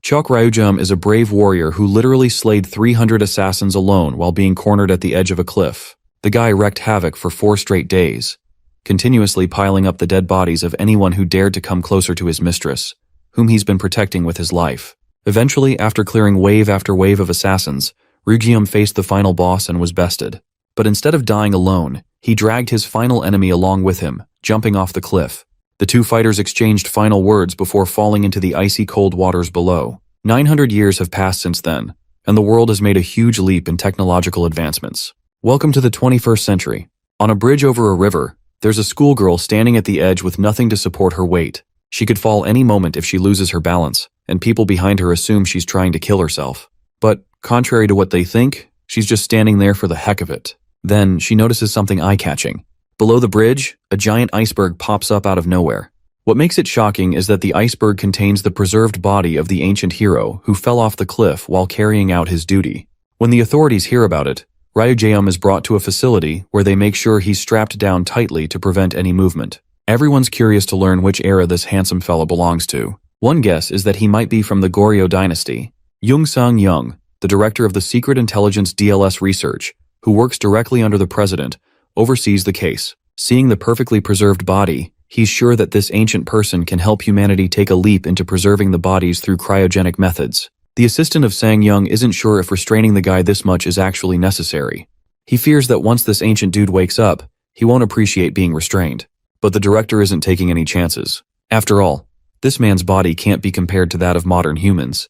Chok Ryujum is a brave warrior who literally slayed 300 assassins alone while being cornered at the edge of a cliff. The guy wreaked havoc for 4 straight days, continuously piling up the dead bodies of anyone who dared to come closer to his mistress, whom he's been protecting with his life. Eventually, after clearing wave after wave of assassins, Ryujum faced the final boss and was bested. But instead of dying alone, he dragged his final enemy along with him, jumping off the cliff. The two fighters exchanged final words before falling into the icy cold waters below. 900 years have passed since then, and the world has made a huge leap in technological advancements. Welcome to the 21st century. On a bridge over a river, there's a schoolgirl standing at the edge with nothing to support her weight. She could fall any moment if she loses her balance, and people behind her assume she's trying to kill herself. But, contrary to what they think, she's just standing there for the heck of it. Then, she notices something eye-catching. Below the bridge, a giant iceberg pops up out of nowhere. What makes it shocking is that the iceberg contains the preserved body of the ancient hero who fell off the cliff while carrying out his duty. When the authorities hear about it, Ryujum is brought to a facility where they make sure he's strapped down tightly to prevent any movement. Everyone's curious to learn which era this handsome fellow belongs to. One guess is that he might be from the Goryeo dynasty. Jung Sang-young, the director of the Secret Intelligence DLS Research, who works directly under the president, oversees the case. Seeing the perfectly preserved body, he's sure that this ancient person can help humanity take a leap into preserving the bodies through cryogenic methods. The assistant of Sang-young isn't sure if restraining the guy this much is actually necessary. He fears that once this ancient dude wakes up, he won't appreciate being restrained. But the director isn't taking any chances. After all, this man's body can't be compared to that of modern humans.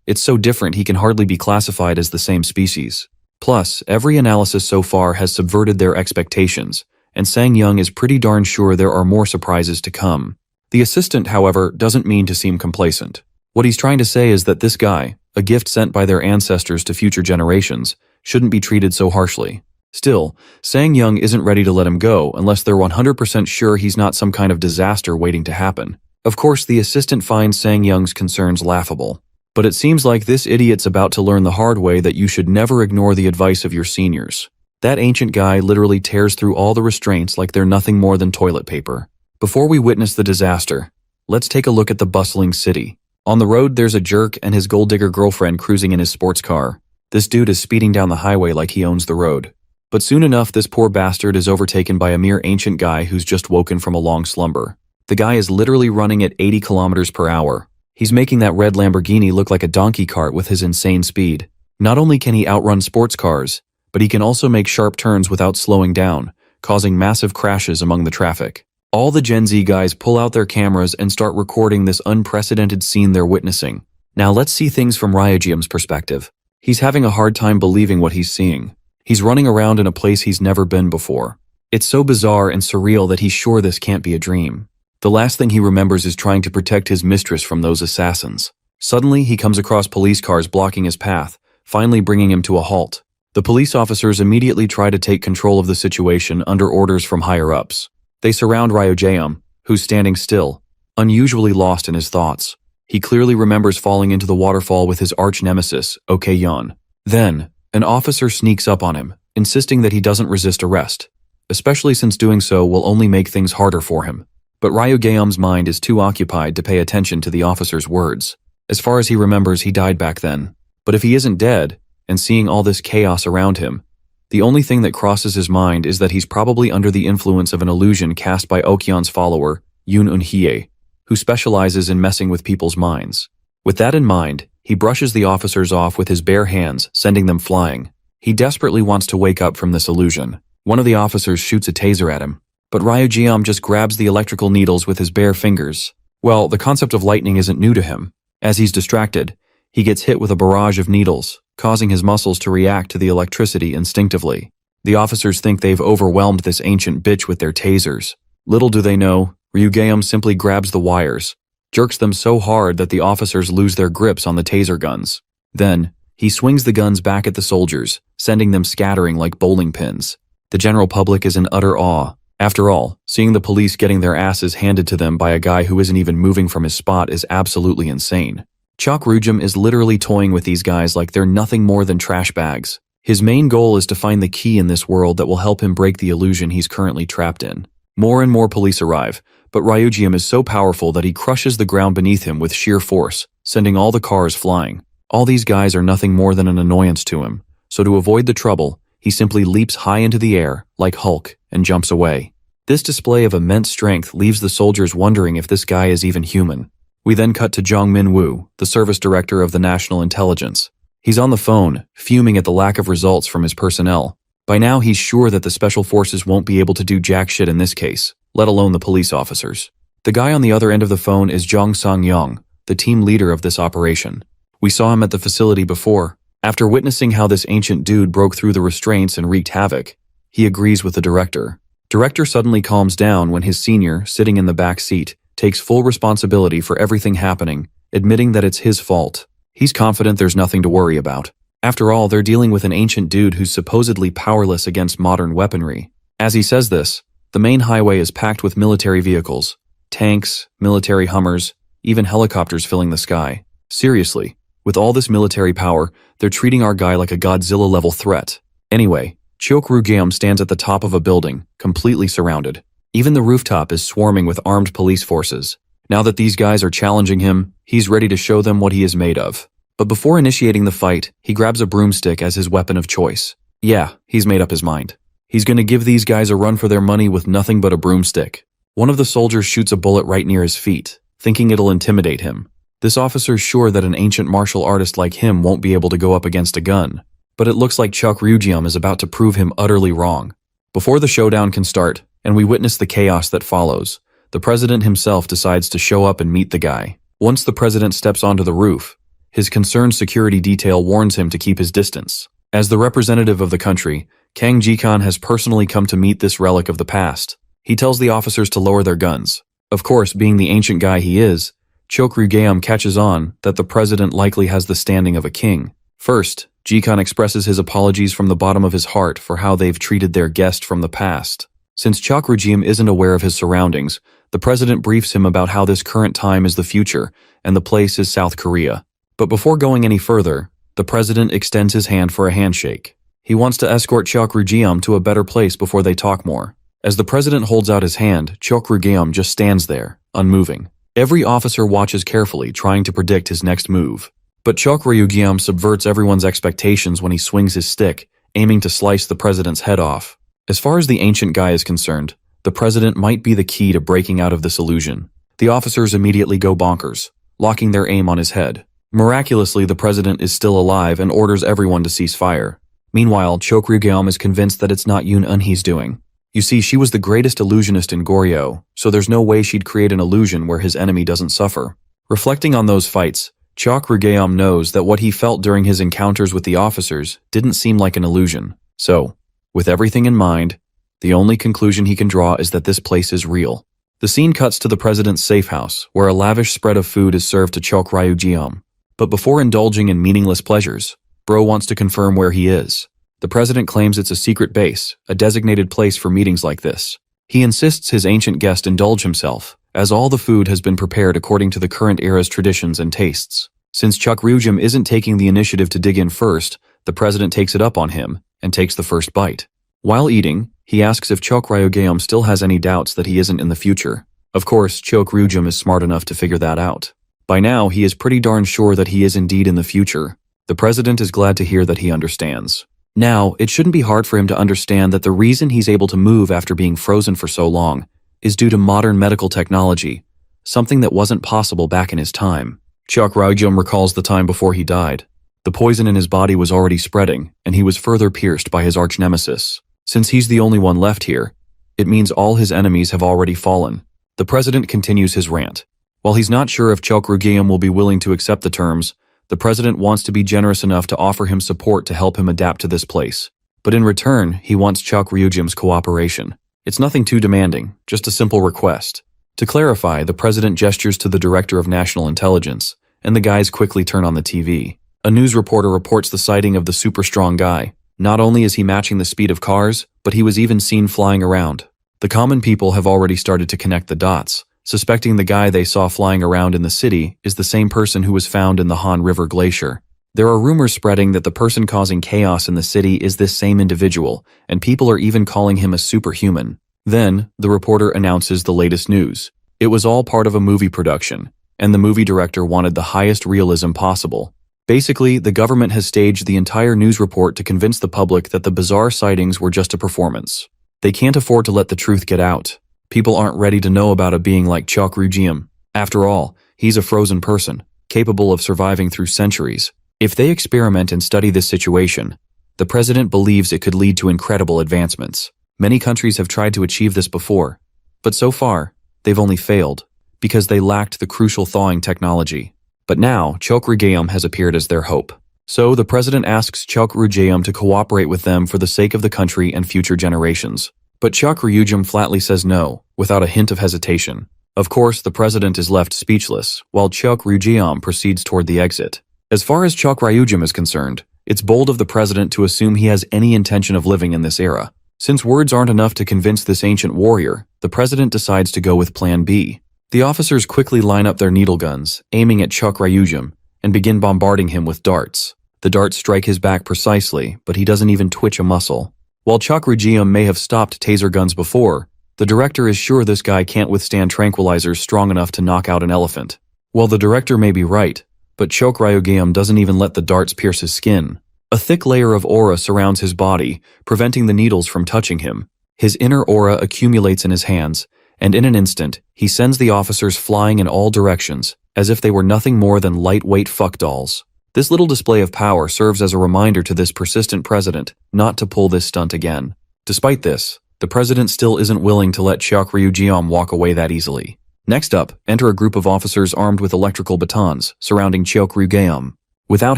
It's so different he can hardly be classified as the same species. Plus, every analysis so far has subverted their expectations, and Sang-young is pretty darn sure there are more surprises to come. The assistant, however, doesn't mean to seem complacent. What he's trying to say is that this guy, a gift sent by their ancestors to future generations, shouldn't be treated so harshly. Still, Sang-young isn't ready to let him go unless they're 100% sure he's not some kind of disaster waiting to happen. Of course, the assistant finds Sang-young's concerns laughable. But it seems like this idiot's about to learn the hard way that you should never ignore the advice of your seniors. That ancient guy literally tears through all the restraints like they're nothing more than toilet paper. Before we witness the disaster, let's take a look at the bustling city. On the road, there's a jerk and his gold digger girlfriend cruising in his sports car. This dude is speeding down the highway like he owns the road. But soon enough, this poor bastard is overtaken by a mere ancient guy who's just woken from a long slumber. The guy is literally running at 80 kilometers per hour. He's making that red Lamborghini look like a donkey cart with his insane speed. Not only can he outrun sports cars, but he can also make sharp turns without slowing down, causing massive crashes among the traffic. All the Gen Z guys pull out their cameras and start recording this unprecedented scene they're witnessing. Now let's see things from Ryujum's perspective. He's having a hard time believing what he's seeing. He's running around in a place he's never been before. It's so bizarre and surreal that he's sure this can't be a dream. The last thing he remembers is trying to protect his mistress from those assassins. Suddenly, he comes across police cars blocking his path, finally bringing him to a halt. The police officers immediately try to take control of the situation under orders from higher-ups. They surround Ryujum, who's standing still, unusually lost in his thoughts. He clearly remembers falling into the waterfall with his arch-nemesis, Okyeon. Then, an officer sneaks up on him, insisting that he doesn't resist arrest, especially since doing so will only make things harder for him. But Ryujum's mind is too occupied to pay attention to the officer's words. As far as he remembers, he died back then. But if he isn't dead, and seeing all this chaos around him, the only thing that crosses his mind is that he's probably under the influence of an illusion cast by Okyeon's follower, Yoon Eun-hye, who specializes in messing with people's minds. With that in mind, he brushes the officers off with his bare hands, sending them flying. He desperately wants to wake up from this illusion. One of the officers shoots a taser at him, but Ryujum just grabs the electrical needles with his bare fingers. Well, the concept of lightning isn't new to him. As he's distracted, he gets hit with a barrage of needles, causing his muscles to react to the electricity instinctively. The officers think they've overwhelmed this ancient bitch with their tasers. Little do they know, Ryujum simply grabs the wires, jerks them so hard that the officers lose their grips on the taser guns. Then, he swings the guns back at the soldiers, sending them scattering like bowling pins. The general public is in utter awe. After all, seeing the police getting their asses handed to them by a guy who isn't even moving from his spot is absolutely insane. Chok Ryujum is literally toying with these guys like they're nothing more than trash bags. His main goal is to find the key in this world that will help him break the illusion he's currently trapped in. More and more police arrive, but Ryujium is so powerful that he crushes the ground beneath him with sheer force, sending all the cars flying. All these guys are nothing more than an annoyance to him, so to avoid the trouble, he simply leaps high into the air, like Hulk, and jumps away. This display of immense strength leaves the soldiers wondering if this guy is even human. We then cut to Jong Min-woo, the service director of the National Intelligence. He's on the phone, fuming at the lack of results from his personnel. By now he's sure that the special forces won't be able to do jack shit in this case, let alone the police officers. The guy on the other end of the phone is Jong Sang-yong, the team leader of this operation. We saw him at the facility before. After witnessing how this ancient dude broke through the restraints and wreaked havoc, he agrees with the director. Director suddenly calms down when his senior, sitting in the back seat, takes full responsibility for everything happening, admitting that it's his fault. He's confident there's nothing to worry about. After all, they're dealing with an ancient dude who's supposedly powerless against modern weaponry. As he says this, the main highway is packed with military vehicles, tanks, military Hummers, even helicopters filling the sky. Seriously, with all this military power, they're treating our guy like a Godzilla-level threat. Anyway, Cheok-Rugeum stands at the top of a building, completely surrounded. Even the rooftop is swarming with armed police forces. Now that these guys are challenging him, he's ready to show them what he is made of. But before initiating the fight, he grabs a broomstick as his weapon of choice. Yeah, he's made up his mind. He's gonna give these guys a run for their money with nothing but a broomstick. One of the soldiers shoots a bullet right near his feet, thinking it'll intimidate him. This officer's sure that an ancient martial artist like him won't be able to go up against a gun. But it looks like Cheok-Rugeum is about to prove him utterly wrong. Before the showdown can start, and we witness the chaos that follows, the president himself decides to show up and meet the guy. Once the president steps onto the roof, his concerned security detail warns him to keep his distance. As the representative of the country, Kang Ji-kan has personally come to meet this relic of the past. He tells the officers to lower their guns. Of course, being the ancient guy he is, Cheok-Rugeum catches on that the president likely has the standing of a king. First, Ji-kan expresses his apologies from the bottom of his heart for how they've treated their guest from the past. Since Cheok-Rugeum isn't aware of his surroundings, the president briefs him about how this current time is the future, and the place is South Korea. But before going any further, the president extends his hand for a handshake. He wants to escort Cheok-Rugeum to a better place before they talk more. As the president holds out his hand, Cheok-Rugeum just stands there, unmoving. Every officer watches carefully, trying to predict his next move. But Cheok-Rugeum subverts everyone's expectations when he swings his stick, aiming to slice the president's head off. As far as the ancient guy is concerned, the president might be the key to breaking out of this illusion. The officers immediately go bonkers, locking their aim on his head. Miraculously, the president is still alive and orders everyone to cease fire. Meanwhile, Cheok-Rugeum is convinced that it's not Yoon-eun he's doing. You see, she was the greatest illusionist in Goryeo, so there's no way she'd create an illusion where his enemy doesn't suffer. Reflecting on those fights, Cheok-Rugeum knows that what he felt during his encounters with the officers didn't seem like an illusion. So, with everything in mind, the only conclusion he can draw is that this place is real. The scene cuts to the president's safe house, where a lavish spread of food is served to Cheok-Rugeum. But before indulging in meaningless pleasures, Bro wants to confirm where he is. The president claims it's a secret base, a designated place for meetings like this. He insists his ancient guest indulge himself, as all the food has been prepared according to the current era's traditions and tastes. Since Cheok-Rugeum isn't taking the initiative to dig in first, the president takes it up on him and takes the first bite. While eating, he asks if Cheok-Rugeum still has any doubts that he isn't in the future. Of course, Cheok-Rugeum is smart enough to figure that out. By now, he is pretty darn sure that he is indeed in the future. The president is glad to hear that he understands. Now, it shouldn't be hard for him to understand that the reason he's able to move after being frozen for so long is due to modern medical technology, something that wasn't possible back in his time. Cheok-Rugeum recalls the time before he died. The poison in his body was already spreading, and he was further pierced by his arch-nemesis. Since he's the only one left here, it means all his enemies have already fallen. The president continues his rant. While he's not sure if Cheok-Rugeum will be willing to accept the terms, the president wants to be generous enough to offer him support to help him adapt to this place. But in return, he wants Cheok-Rugeum's cooperation. It's nothing too demanding, just a simple request. To clarify, the president gestures to the director of national intelligence, and the guys quickly turn on the TV. A news reporter reports the sighting of the super strong guy. Not only is he matching the speed of cars, but he was even seen flying around. The common people have already started to connect the dots, suspecting the guy they saw flying around in the city is the same person who was found in the Han River Glacier. There are rumors spreading that the person causing chaos in the city is this same individual, and people are even calling him a superhuman. Then, the reporter announces the latest news. It was all part of a movie production, and the movie director wanted the highest realism possible. Basically, the government has staged the entire news report to convince the public that the bizarre sightings were just a performance. They can't afford to let the truth get out. People aren't ready to know about a being like Chokrujiam. After all, he's a frozen person, capable of surviving through centuries. If they experiment and study this situation, the president believes it could lead to incredible advancements. Many countries have tried to achieve this before, but so far, they've only failed, because they lacked the crucial thawing technology. But now, Chokrujiam has appeared as their hope. So the president asks Chokrujiam to cooperate with them for the sake of the country and future generations. But Chokrujiam flatly says no, without a hint of hesitation. Of course, the president is left speechless, while Chokrujiam proceeds toward the exit. As far as Chokrujiam is concerned, it's bold of the president to assume he has any intention of living in this era. Since words aren't enough to convince this ancient warrior, the president decides to go with Plan B. The officers quickly line up their needle guns, aiming at Chokrujiam, and begin bombarding him with darts. The darts strike his back precisely, but he doesn't even twitch a muscle. While Chokrujiam may have stopped taser guns before, the director is sure this guy can't withstand tranquilizers strong enough to knock out an elephant. Well, the director may be right, but Chokrujiam doesn't even let the darts pierce his skin. A thick layer of aura surrounds his body, preventing the needles from touching him. His inner aura accumulates in his hands, and in an instant, he sends the officers flying in all directions, as if they were nothing more than lightweight fuck dolls. This little display of power serves as a reminder to this persistent president not to pull this stunt again. Despite this, the president still isn't willing to let Chokrujiam walk away that easily. Next up, enter a group of officers armed with electrical batons, surrounding Chokrujiam. Without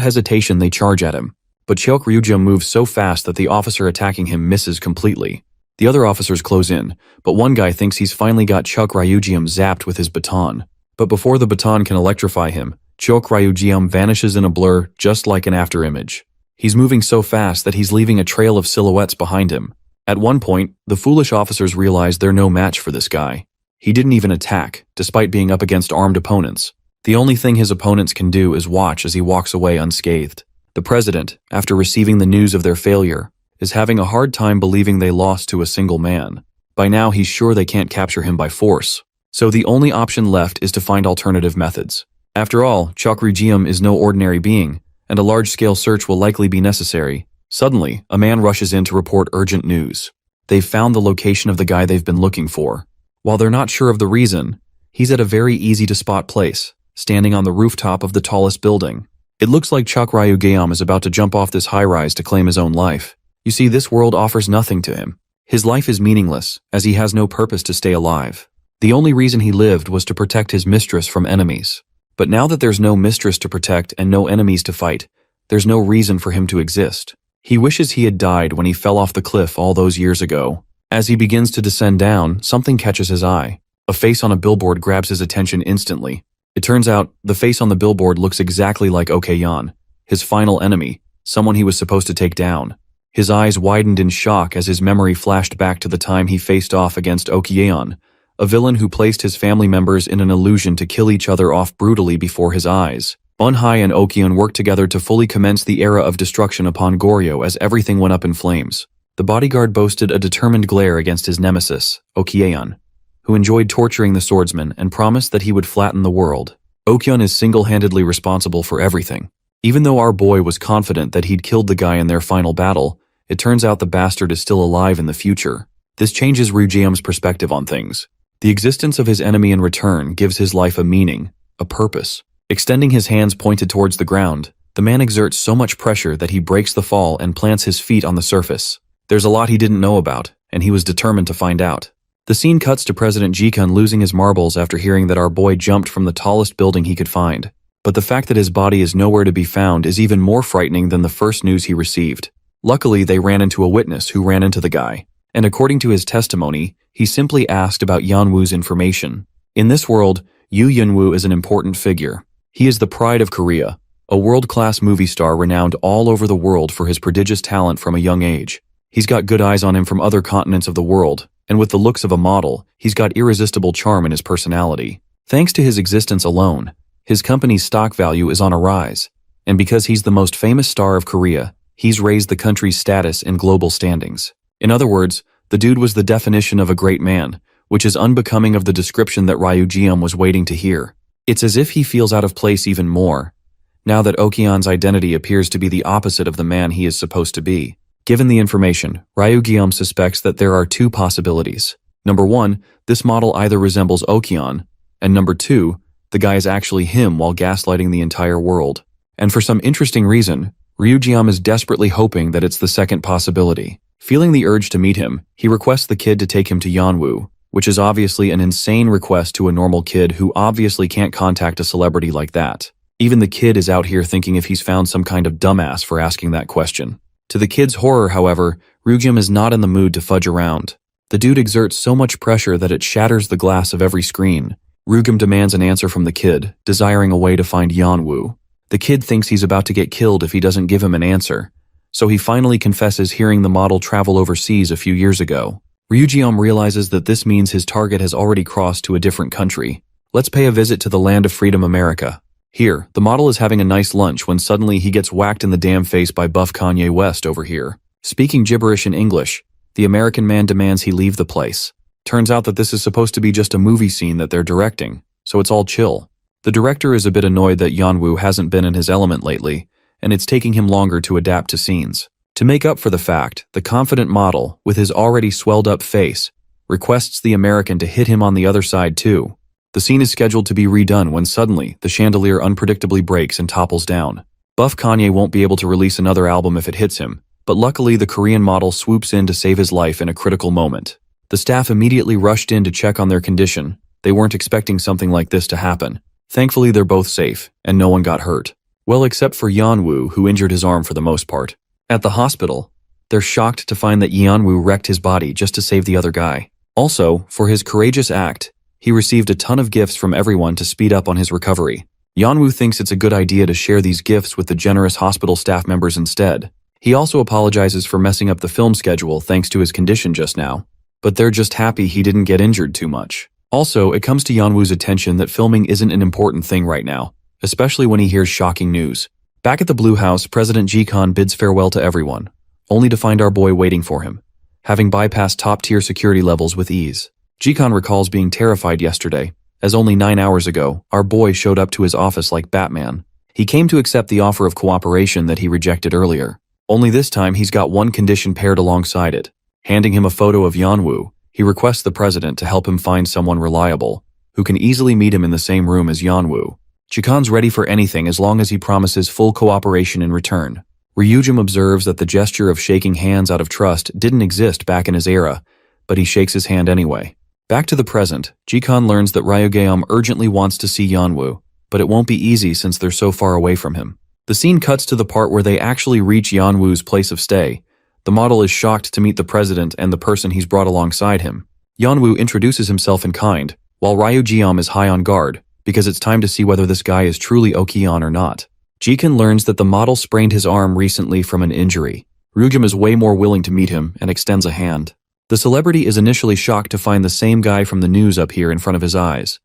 hesitation, they charge at him. But Chokrujiam moves so fast that the officer attacking him misses completely. The other officers close in, but one guy thinks he's finally got Chokrujiam zapped with his baton. But before the baton can electrify him, Chokrujiam vanishes in a blur just like an afterimage. He's moving so fast that he's leaving a trail of silhouettes behind him. At one point, the foolish officers realize they're no match for this guy. He didn't even attack, despite being up against armed opponents. The only thing his opponents can do is watch as he walks away unscathed. The president, after receiving the news of their failure, is having a hard time believing they lost to a single man. By now, he's sure they can't capture him by force. So the only option left is to find alternative methods. After all, Chokrujiam is no ordinary being, and a large-scale search will likely be necessary. Suddenly, a man rushes in to report urgent news. They've found the location of the guy they've been looking for. While they're not sure of the reason, he's at a very easy-to-spot place, standing on the rooftop of the tallest building. It looks like Chokrujiam is about to jump off this high-rise to claim his own life. You see, this world offers nothing to him. His life is meaningless, as he has no purpose to stay alive. The only reason he lived was to protect his mistress from enemies. But now that there's no mistress to protect and no enemies to fight, there's no reason for him to exist. He wishes he had died when he fell off the cliff all those years ago. As he begins to descend down, something catches his eye. A face on a billboard grabs his attention instantly. It turns out, the face on the billboard looks exactly like Okeyan, his final enemy, someone he was supposed to take down. His eyes widened in shock as his memory flashed back to the time he faced off against Okeyan, a villain who placed his family members in an illusion to kill each other off brutally before his eyes. Manhwa and Okeyan worked together to fully commence the era of destruction upon Goryeo as everything went up in flames. The bodyguard boasted a determined glare against his nemesis, Okeyan, who enjoyed torturing the swordsman and promised that he would flatten the world. Okeyan is single-handedly responsible for everything. Even though our boy was confident that he'd killed the guy in their final battle, it turns out the bastard is still alive in the future. This changes Rujiam's perspective on things. The existence of his enemy in return gives his life a meaning, a purpose. Extending his hands pointed towards the ground, the man exerts so much pressure that he breaks the fall and plants his feet on the surface. There's a lot he didn't know about, and he was determined to find out. The scene cuts to President Jikun losing his marbles after hearing that our boy jumped from the tallest building he could find. But the fact that his body is nowhere to be found is even more frightening than the first news he received. Luckily, they ran into a witness who ran into the guy, and according to his testimony, he simply asked about Yeonwoo's information. In this world, Yoo Yeonwoo is an important figure. He is the pride of Korea, a world-class movie star renowned all over the world for his prodigious talent from a young age. He's got good eyes on him from other continents of the world, and with the looks of a model, he's got irresistible charm in his personality. Thanks to his existence alone, his company's stock value is on a rise, and because he's the most famous star of Korea, he's raised the country's status in global standings. In other words, the dude was the definition of a great man, which is unbecoming of the description that Ryujium was waiting to hear. It's as if he feels out of place even more, now that Okion's identity appears to be the opposite of the man he is supposed to be. Given the information, Ryujium suspects that there are two possibilities. Number one, this model either resembles Okion, and number two, the guy is actually him while gaslighting the entire world. And for some interesting reason, Ryujium is desperately hoping that it's the second possibility. Feeling the urge to meet him, he requests the kid to take him to Yanwu, which is obviously an insane request to a normal kid who obviously can't contact a celebrity like that. Even the kid is out here thinking if he's found some kind of dumbass for asking that question. To the kid's horror, however, Ryujium is not in the mood to fudge around. The dude exerts so much pressure that it shatters the glass of every screen. Ryujium demands an answer from the kid, desiring a way to find Yanwu. The kid thinks he's about to get killed if he doesn't give him an answer, so he finally confesses hearing the model travel overseas a few years ago. Ryujium realizes that this means his target has already crossed to a different country. Let's pay a visit to the land of freedom, America. Here, the model is having a nice lunch when suddenly he gets whacked in the damn face by buff Kanye West over here. Speaking gibberish in English, the American man demands he leave the place. Turns out that this is supposed to be just a movie scene that they're directing, so it's all chill. The director is a bit annoyed that Yanwu hasn't been in his element lately, and it's taking him longer to adapt to scenes. To make up for the fact, the confident model, with his already swelled up face, requests the American to hit him on the other side too. The scene is scheduled to be redone when suddenly the chandelier unpredictably breaks and topples down. Buff Kanye won't be able to release another album if it hits him, but luckily the Korean model swoops in to save his life in a critical moment. The staff immediately rushed in to check on their condition. They weren't expecting something like this to happen. Thankfully, they're both safe, and no one got hurt. Well, except for Yanwu, who injured his arm for the most part. At the hospital, they're shocked to find that Yanwu wrecked his body just to save the other guy. Also, for his courageous act, he received a ton of gifts from everyone to speed up on his recovery. Yanwu thinks it's a good idea to share these gifts with the generous hospital staff members instead. He also apologizes for messing up the film schedule thanks to his condition just now, but they're just happy he didn't get injured too much. Also, it comes to Yanwu's attention that filming isn't an important thing right now, especially when he hears shocking news. Back at the Blue House, President Jikon bids farewell to everyone, only to find our boy waiting for him, having bypassed top-tier security levels with ease. Jikon recalls being terrified yesterday, as only 9 hours ago, our boy showed up to his office like Batman. He came to accept the offer of cooperation that he rejected earlier. Only this time he's got one condition paired alongside it. Handing him a photo of Yanwu, he requests the president to help him find someone reliable, who can easily meet him in the same room as Yanwu. Jikon's ready for anything as long as he promises full cooperation in return. Ryujin observes that the gesture of shaking hands out of trust didn't exist back in his era, but he shakes his hand anyway. Back to the present, Jikon learns that Ryugeum urgently wants to see Yanwu, but it won't be easy since they're so far away from him. The scene cuts to the part where they actually reach Yanwu's place of stay. The model is shocked to meet the president and the person he's brought alongside him. Yanwu introduces himself in kind, while Ryugeum is high on guard, because it's time to see whether this guy is truly Okion or not. Jikon learns that the model sprained his arm recently from an injury. Ryugeum is way more willing to meet him and extends a hand. The celebrity is initially shocked to find the same guy from the news up here in front of his eyes.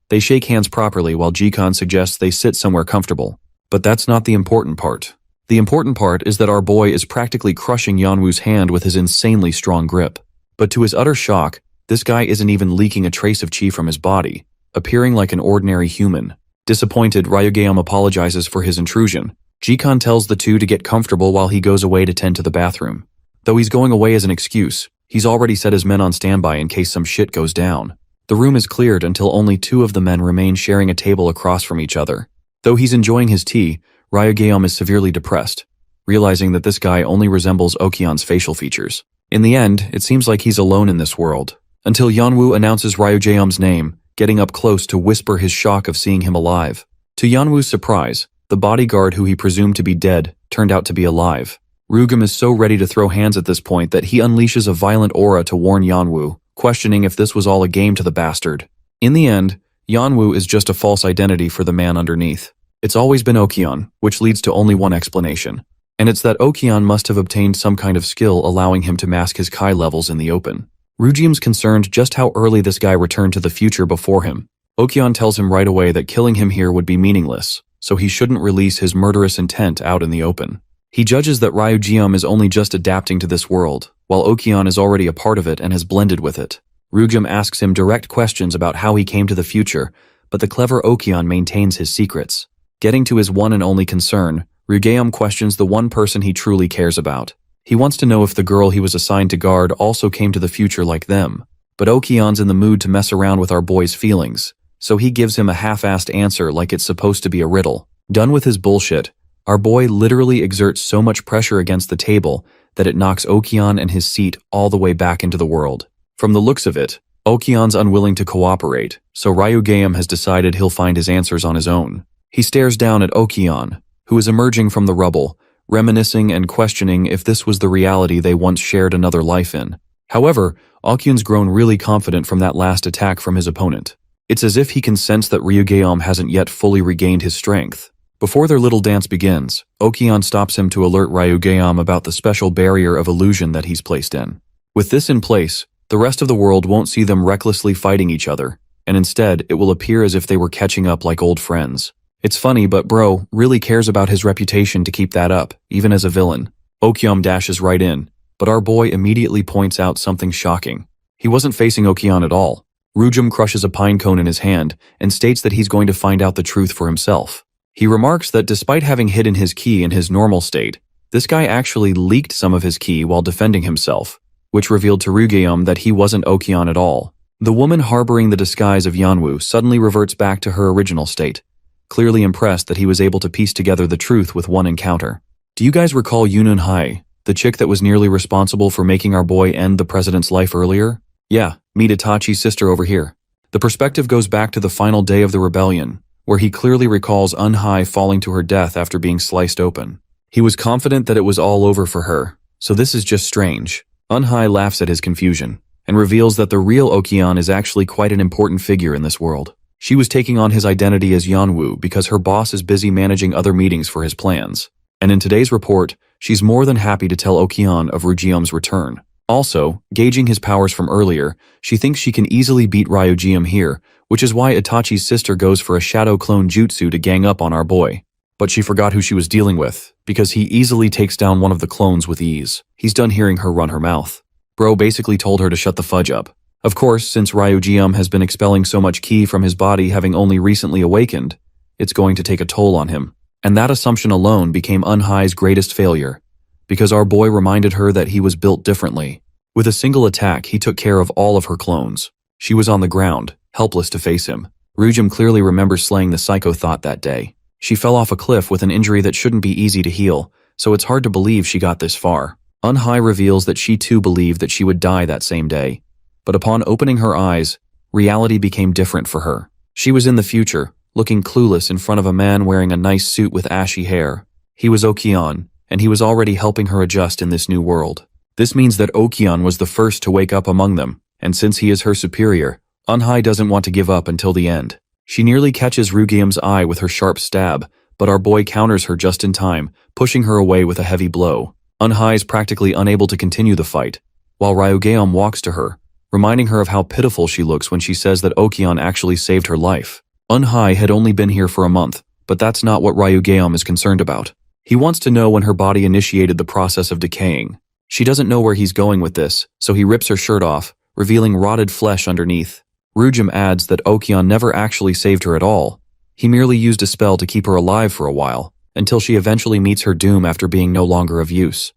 They shake hands properly while Jikon suggests they sit somewhere comfortable. But that's not the important part. The important part is that our boy is practically crushing Yanwu's hand with his insanely strong grip. But to his utter shock, this guy isn't even leaking a trace of chi from his body, appearing like an ordinary human. Disappointed, Ryugeum apologizes for his intrusion. Jikon tells the two to get comfortable while he goes away to tend to the bathroom. Though he's going away as an excuse, he's already set his men on standby in case some shit goes down. The room is cleared until only 2 of the men remain sharing a table across from each other. Though he's enjoying his tea, Ryugeum is severely depressed, realizing that this guy only resembles Okion's facial features. In the end, it seems like he's alone in this world, until Yanwu announces Ryugeum's name, getting up close to whisper his shock of seeing him alive. To Yanwu's surprise, the bodyguard who he presumed to be dead turned out to be alive. Ryugeum is so ready to throw hands at this point that he unleashes a violent aura to warn Yanwu, questioning if this was all a game to the bastard. In the end, Yanwu is just a false identity for the man underneath. It's always been Okion, which leads to only one explanation. And it's that Okion must have obtained some kind of skill allowing him to mask his Kai levels in the open. Ryugeum's concerned just how early this guy returned to the future before him. Okion tells him right away that killing him here would be meaningless, so he shouldn't release his murderous intent out in the open. He judges that Ryugeum is only just adapting to this world, while Okion is already a part of it and has blended with it. Ryujum asks him direct questions about how he came to the future, but the clever Okion maintains his secrets. Getting to his one and only concern, Ryugeum questions the one person he truly cares about. He wants to know if the girl he was assigned to guard also came to the future like them. But Okion's in the mood to mess around with our boy's feelings, so he gives him a half-assed answer like it's supposed to be a riddle. Done with his bullshit, our boy literally exerts so much pressure against the table that it knocks Okion and his seat all the way back into the world. From the looks of it, Okion's unwilling to cooperate, so Ryugeum has decided he'll find his answers on his own. He stares down at Okion, who is emerging from the rubble, reminiscing and questioning if this was the reality they once shared another life in. However, Okion's grown really confident from that last attack from his opponent. It's as if he can sense that Ryugeum hasn't yet fully regained his strength. Before their little dance begins, Okion stops him to alert Ryugeum about the special barrier of illusion that he's placed in. With this in place, the rest of the world won't see them recklessly fighting each other, and instead it will appear as if they were catching up like old friends. It's funny, but bro really cares about his reputation to keep that up, even as a villain. Okion dashes right in, but our boy immediately points out something shocking. He wasn't facing Okion at all. Ryujum crushes a pine cone in his hand and states that he's going to find out the truth for himself. He remarks that despite having hidden his ki in his normal state, this guy actually leaked some of his ki while defending himself, which revealed to Ryugeum that he wasn't Okion at all. The woman harboring the disguise of Yanwu suddenly reverts back to her original state, clearly impressed that he was able to piece together the truth with one encounter. Do you guys recall Yunun Hai, the chick that was nearly responsible for making our boy end the president's life earlier? Yeah, meet Itachi's sister over here. The perspective goes back to the final day of the rebellion, where he clearly recalls Unhai falling to her death after being sliced open. He was confident that it was all over for her, so this is just strange. Unhai laughs at his confusion, and reveals that the real Okion is actually quite an important figure in this world. She was taking on his identity as Yanwu because her boss is busy managing other meetings for his plans. And in today's report, she's more than happy to tell Okion of Ryugeum's return. Also, gauging his powers from earlier, she thinks she can easily beat Ryugeum here, which is why Itachi's sister goes for a shadow clone jutsu to gang up on our boy. But she forgot who she was dealing with, because he easily takes down one of the clones with ease. He's done hearing her run her mouth. Bro basically told her to shut the fudge up. Of course, since Ryugeum has been expelling so much ki from his body having only recently awakened, it's going to take a toll on him. And that assumption alone became Unhai's greatest failure, because our boy reminded her that he was built differently. With a single attack, he took care of all of her clones. She was on the ground, helpless to face him. Ryujum clearly remembers slaying the Psycho Thought that day. She fell off a cliff with an injury that shouldn't be easy to heal, so it's hard to believe she got this far. Unhai reveals that she too believed that she would die that same day. But upon opening her eyes, reality became different for her. She was in the future, looking clueless in front of a man wearing a nice suit with ashy hair. He was Okion, and he was already helping her adjust in this new world. This means that Okion was the first to wake up among them, and since he is her superior, Unhai doesn't want to give up until the end. She nearly catches Ryugeum's eye with her sharp stab, but our boy counters her just in time, pushing her away with a heavy blow. Unhai is practically unable to continue the fight, while Ryugeum walks to her, reminding her of how pitiful she looks when she says that Okion actually saved her life. Unhai had only been here for a month, but that's not what Ryugeum is concerned about. He wants to know when her body initiated the process of decaying. She doesn't know where he's going with this, so he rips her shirt off, revealing rotted flesh underneath. Ryujum adds that Okion never actually saved her at all. He merely used a spell to keep her alive for a while, until she eventually meets her doom after being no longer of use.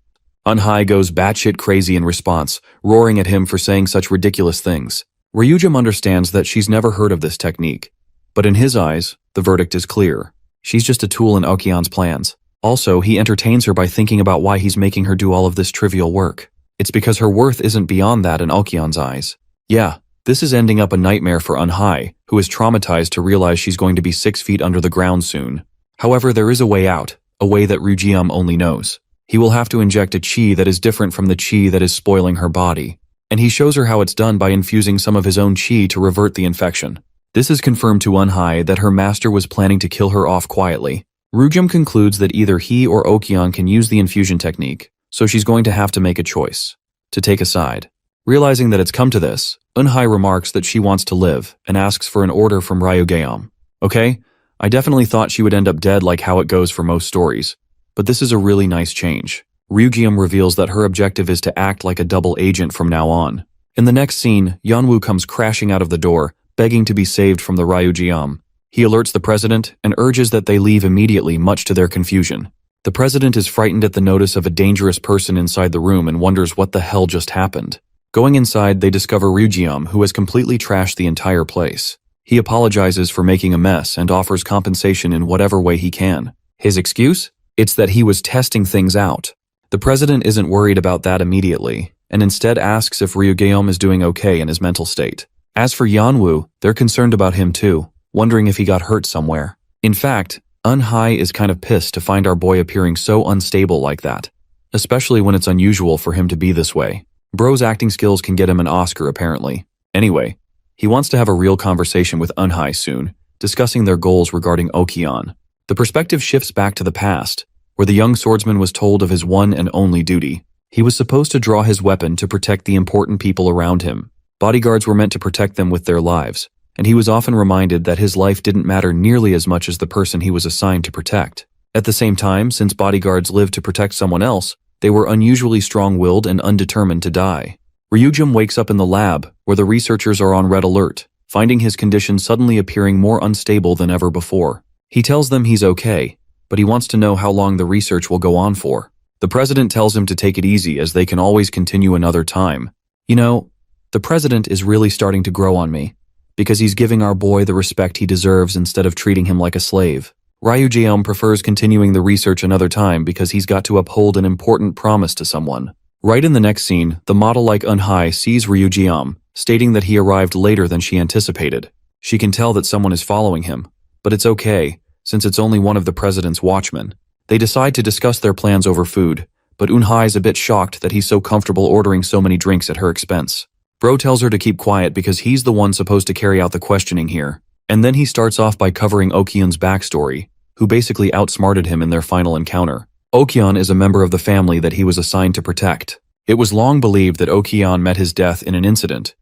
Unhai goes batshit crazy in response, roaring at him for saying such ridiculous things. Ryujum understands that she's never heard of this technique, but in his eyes, the verdict is clear. She's just a tool in Okion's plans. Also, he entertains her by thinking about why he's making her do all of this trivial work. It's because her worth isn't beyond that in Okion's eyes. Yeah, this is ending up a nightmare for Unhai, who is traumatized to realize she's going to be 6 feet under the ground soon. However, there is a way out, a way that Ryugeum only knows. He will have to inject a chi that is different from the chi that is spoiling her body, and he shows her how it's done by infusing some of his own chi to revert the infection. This is confirmed to Unhai that her master was planning to kill her off quietly. Ryujum concludes that either he or Okion can use the infusion technique, so she's going to have to make a choice, to take a side. Realizing that it's come to this, Unhai remarks that she wants to live and asks for an order from Ryugeum. Okay, I definitely thought she would end up dead like how it goes for most stories, but this is a really nice change. Ryugeum reveals that her objective is to act like a double agent from now on. In the next scene, Yeonwoo comes crashing out of the door, begging to be saved from the Ryujiam. He alerts the president and urges that they leave immediately, much to their confusion. The president is frightened at the notice of a dangerous person inside the room and wonders what the hell just happened. Going inside, they discover Ryujiam, who has completely trashed the entire place. He apologizes for making a mess and offers compensation in whatever way he can. His excuse? It's that he was testing things out. The president isn't worried about that immediately, and instead asks if Ryugeom is doing okay in his mental state. As for Yeonwoo, they're concerned about him too, wondering if he got hurt somewhere. In fact, Eun-hye is kind of pissed to find our boy appearing so unstable like that, especially when it's unusual for him to be this way. Bro's acting skills can get him an Oscar apparently. Anyway, he wants to have a real conversation with Eun-hye soon, discussing their goals regarding Okyeon. The perspective shifts back to the past, where the young swordsman was told of his one and only duty. He was supposed to draw his weapon to protect the important people around him. Bodyguards were meant to protect them with their lives, and he was often reminded that his life didn't matter nearly as much as the person he was assigned to protect. At the same time, since bodyguards lived to protect someone else, they were unusually strong-willed and undetermined to die. Ryujum wakes up in the lab, where the researchers are on red alert, finding his condition suddenly appearing more unstable than ever before. He tells them he's okay, but he wants to know how long the research will go on for. The president tells him to take it easy, as they can always continue another time. You know, the president is really starting to grow on me, because he's giving our boy the respect he deserves instead of treating him like a slave. Ryujeom prefers continuing the research another time because he's got to uphold an important promise to someone. Right in the next scene, the model like Eun-hye sees Ryujeom, stating that he arrived later than she anticipated. She can tell that someone is following him, but it's okay, since it's only one of the president's watchmen. They decide to discuss their plans over food, but Eun-hye is a bit shocked that he's so comfortable ordering so many drinks at her expense. Bro tells her to keep quiet because he's the one supposed to carry out the questioning here. And then he starts off by covering Okyeon's backstory, who basically outsmarted him in their final encounter. Okyeon is a member of the family that he was assigned to protect. It was long believed that Okyeon met his death in an incident,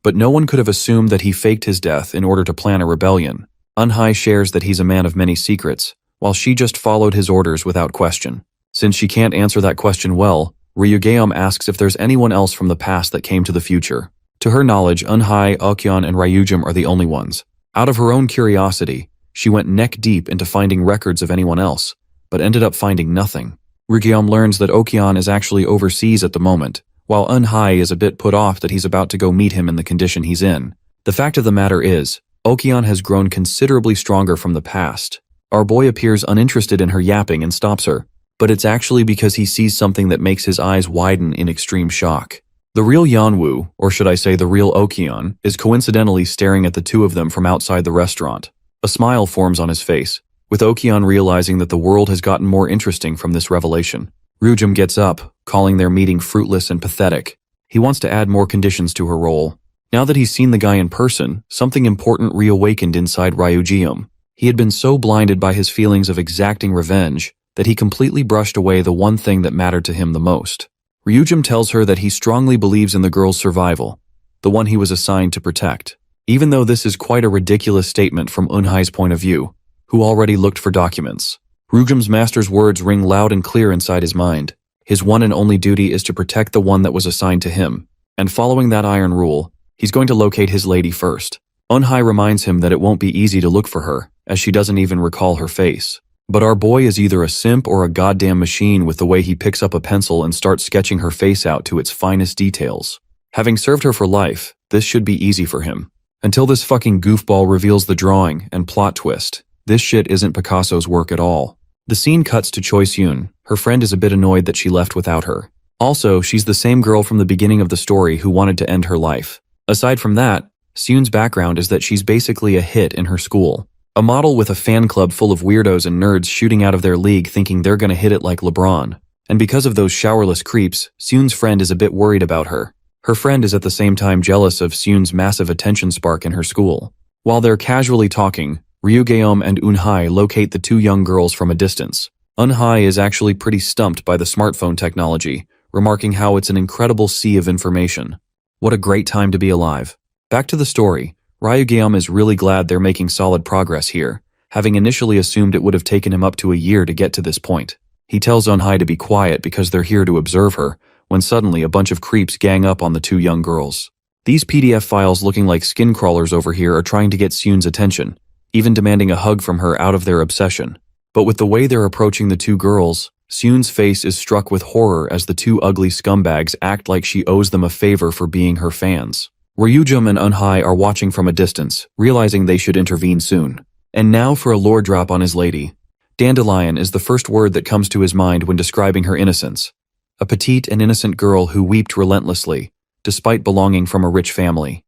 but no one could have assumed that he faked his death in order to plan a rebellion. Eun-hye shares that he's a man of many secrets, while she just followed his orders without question. Since she can't answer that question well, Ryugeom asks if there's anyone else from the past that came to the future. To her knowledge, Eun-hye, Okyeon, and Ryujum are the only ones. Out of her own curiosity, she went neck-deep into finding records of anyone else, but ended up finding nothing. Ryugeom learns that Okyeon is actually overseas at the moment, while Eun-hye is a bit put off that he's about to go meet him in the condition he's in. The fact of the matter is, Okyeon has grown considerably stronger from the past. Our boy appears uninterested in her yapping and stops her, but it's actually because he sees something that makes his eyes widen in extreme shock. The real Yeonwoo, or should I say the real Okyeon, is coincidentally staring at the two of them from outside the restaurant. A smile forms on his face, with Okyeon realizing that the world has gotten more interesting from this revelation. Ryujum gets up, calling their meeting fruitless and pathetic. He wants to add more conditions to her role. Now that he's seen the guy in person, something important reawakened inside Ryujeom. He had been so blinded by his feelings of exacting revenge that he completely brushed away the one thing that mattered to him the most. Ryujum tells her that he strongly believes in the girl's survival, the one he was assigned to protect. Even though this is quite a ridiculous statement from Eun-hye's point of view, who already looked for documents. Ryujum's master's words ring loud and clear inside his mind. His one and only duty is to protect the one that was assigned to him, and following that iron rule, he's going to locate his lady first. Eun-hye reminds him that it won't be easy to look for her, as she doesn't even recall her face. But our boy is either a simp or a goddamn machine with the way he picks up a pencil and starts sketching her face out to its finest details. Having served her for life, this should be easy for him. Until this fucking goofball reveals the drawing and plot twist. This shit isn't Picasso's work at all. The scene cuts to Choi Seun. Her friend is a bit annoyed that she left without her. Also, she's the same girl from the beginning of the story who wanted to end her life. Aside from that, Seun's background is that she's basically a hit in her school. A model with a fan club full of weirdos and nerds shooting out of their league thinking they're gonna hit it like LeBron. And because of those showerless creeps, Seun's friend is a bit worried about her. Her friend is at the same time jealous of Seun's massive attention spark in her school. While they're casually talking, Ryugeom and Eun-hye locate the two young girls from a distance. Eun-hye is actually pretty stumped by the smartphone technology, remarking how it's an incredible sea of information. What a great time to be alive. Back to the story. Ryugeom is really glad they're making solid progress here, having initially assumed it would have taken him up to a year to get to this point. He tells Eun-hye to be quiet because they're here to observe her, when suddenly a bunch of creeps gang up on the two young girls. These PDF files looking like skin crawlers over here are trying to get Seun's attention, even demanding a hug from her out of their obsession. But with the way they're approaching the two girls, Seun's face is struck with horror as the two ugly scumbags act like she owes them a favor for being her fans. Ryujum and Eunhye are watching from a distance, realizing they should intervene soon. And now for a lore drop on his lady. Dandelion is the first word that comes to his mind when describing her innocence. A petite and innocent girl who wept relentlessly, despite belonging from a rich family.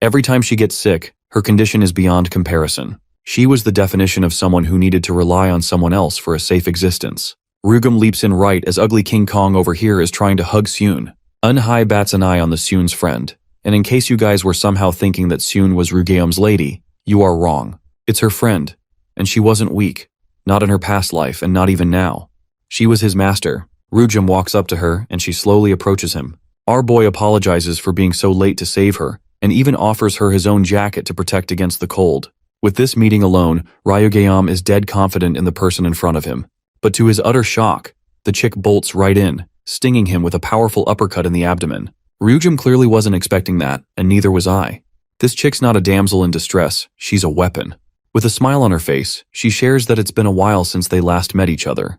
Every time she gets sick, her condition is beyond comparison. She was the definition of someone who needed to rely on someone else for a safe existence. Ryugum leaps in right as ugly King Kong over here is trying to hug Seun. Eunhye bats an eye on the Seun's friend. And in case you guys were somehow thinking that Seun was Ryugeum's lady, you are wrong. It's her friend. And she wasn't weak. Not in her past life and not even now. She was his master. Ryujum walks up to her and she slowly approaches him. Our boy apologizes for being so late to save her and even offers her his own jacket to protect against the cold. With this meeting alone, Ryugeum is dead confident in the person in front of him. But to his utter shock, the chick bolts right in, stinging him with a powerful uppercut in the abdomen. Ryujum clearly wasn't expecting that, and neither was I. This chick's not a damsel in distress, she's a weapon. With a smile on her face, she shares that it's been a while since they last met each other.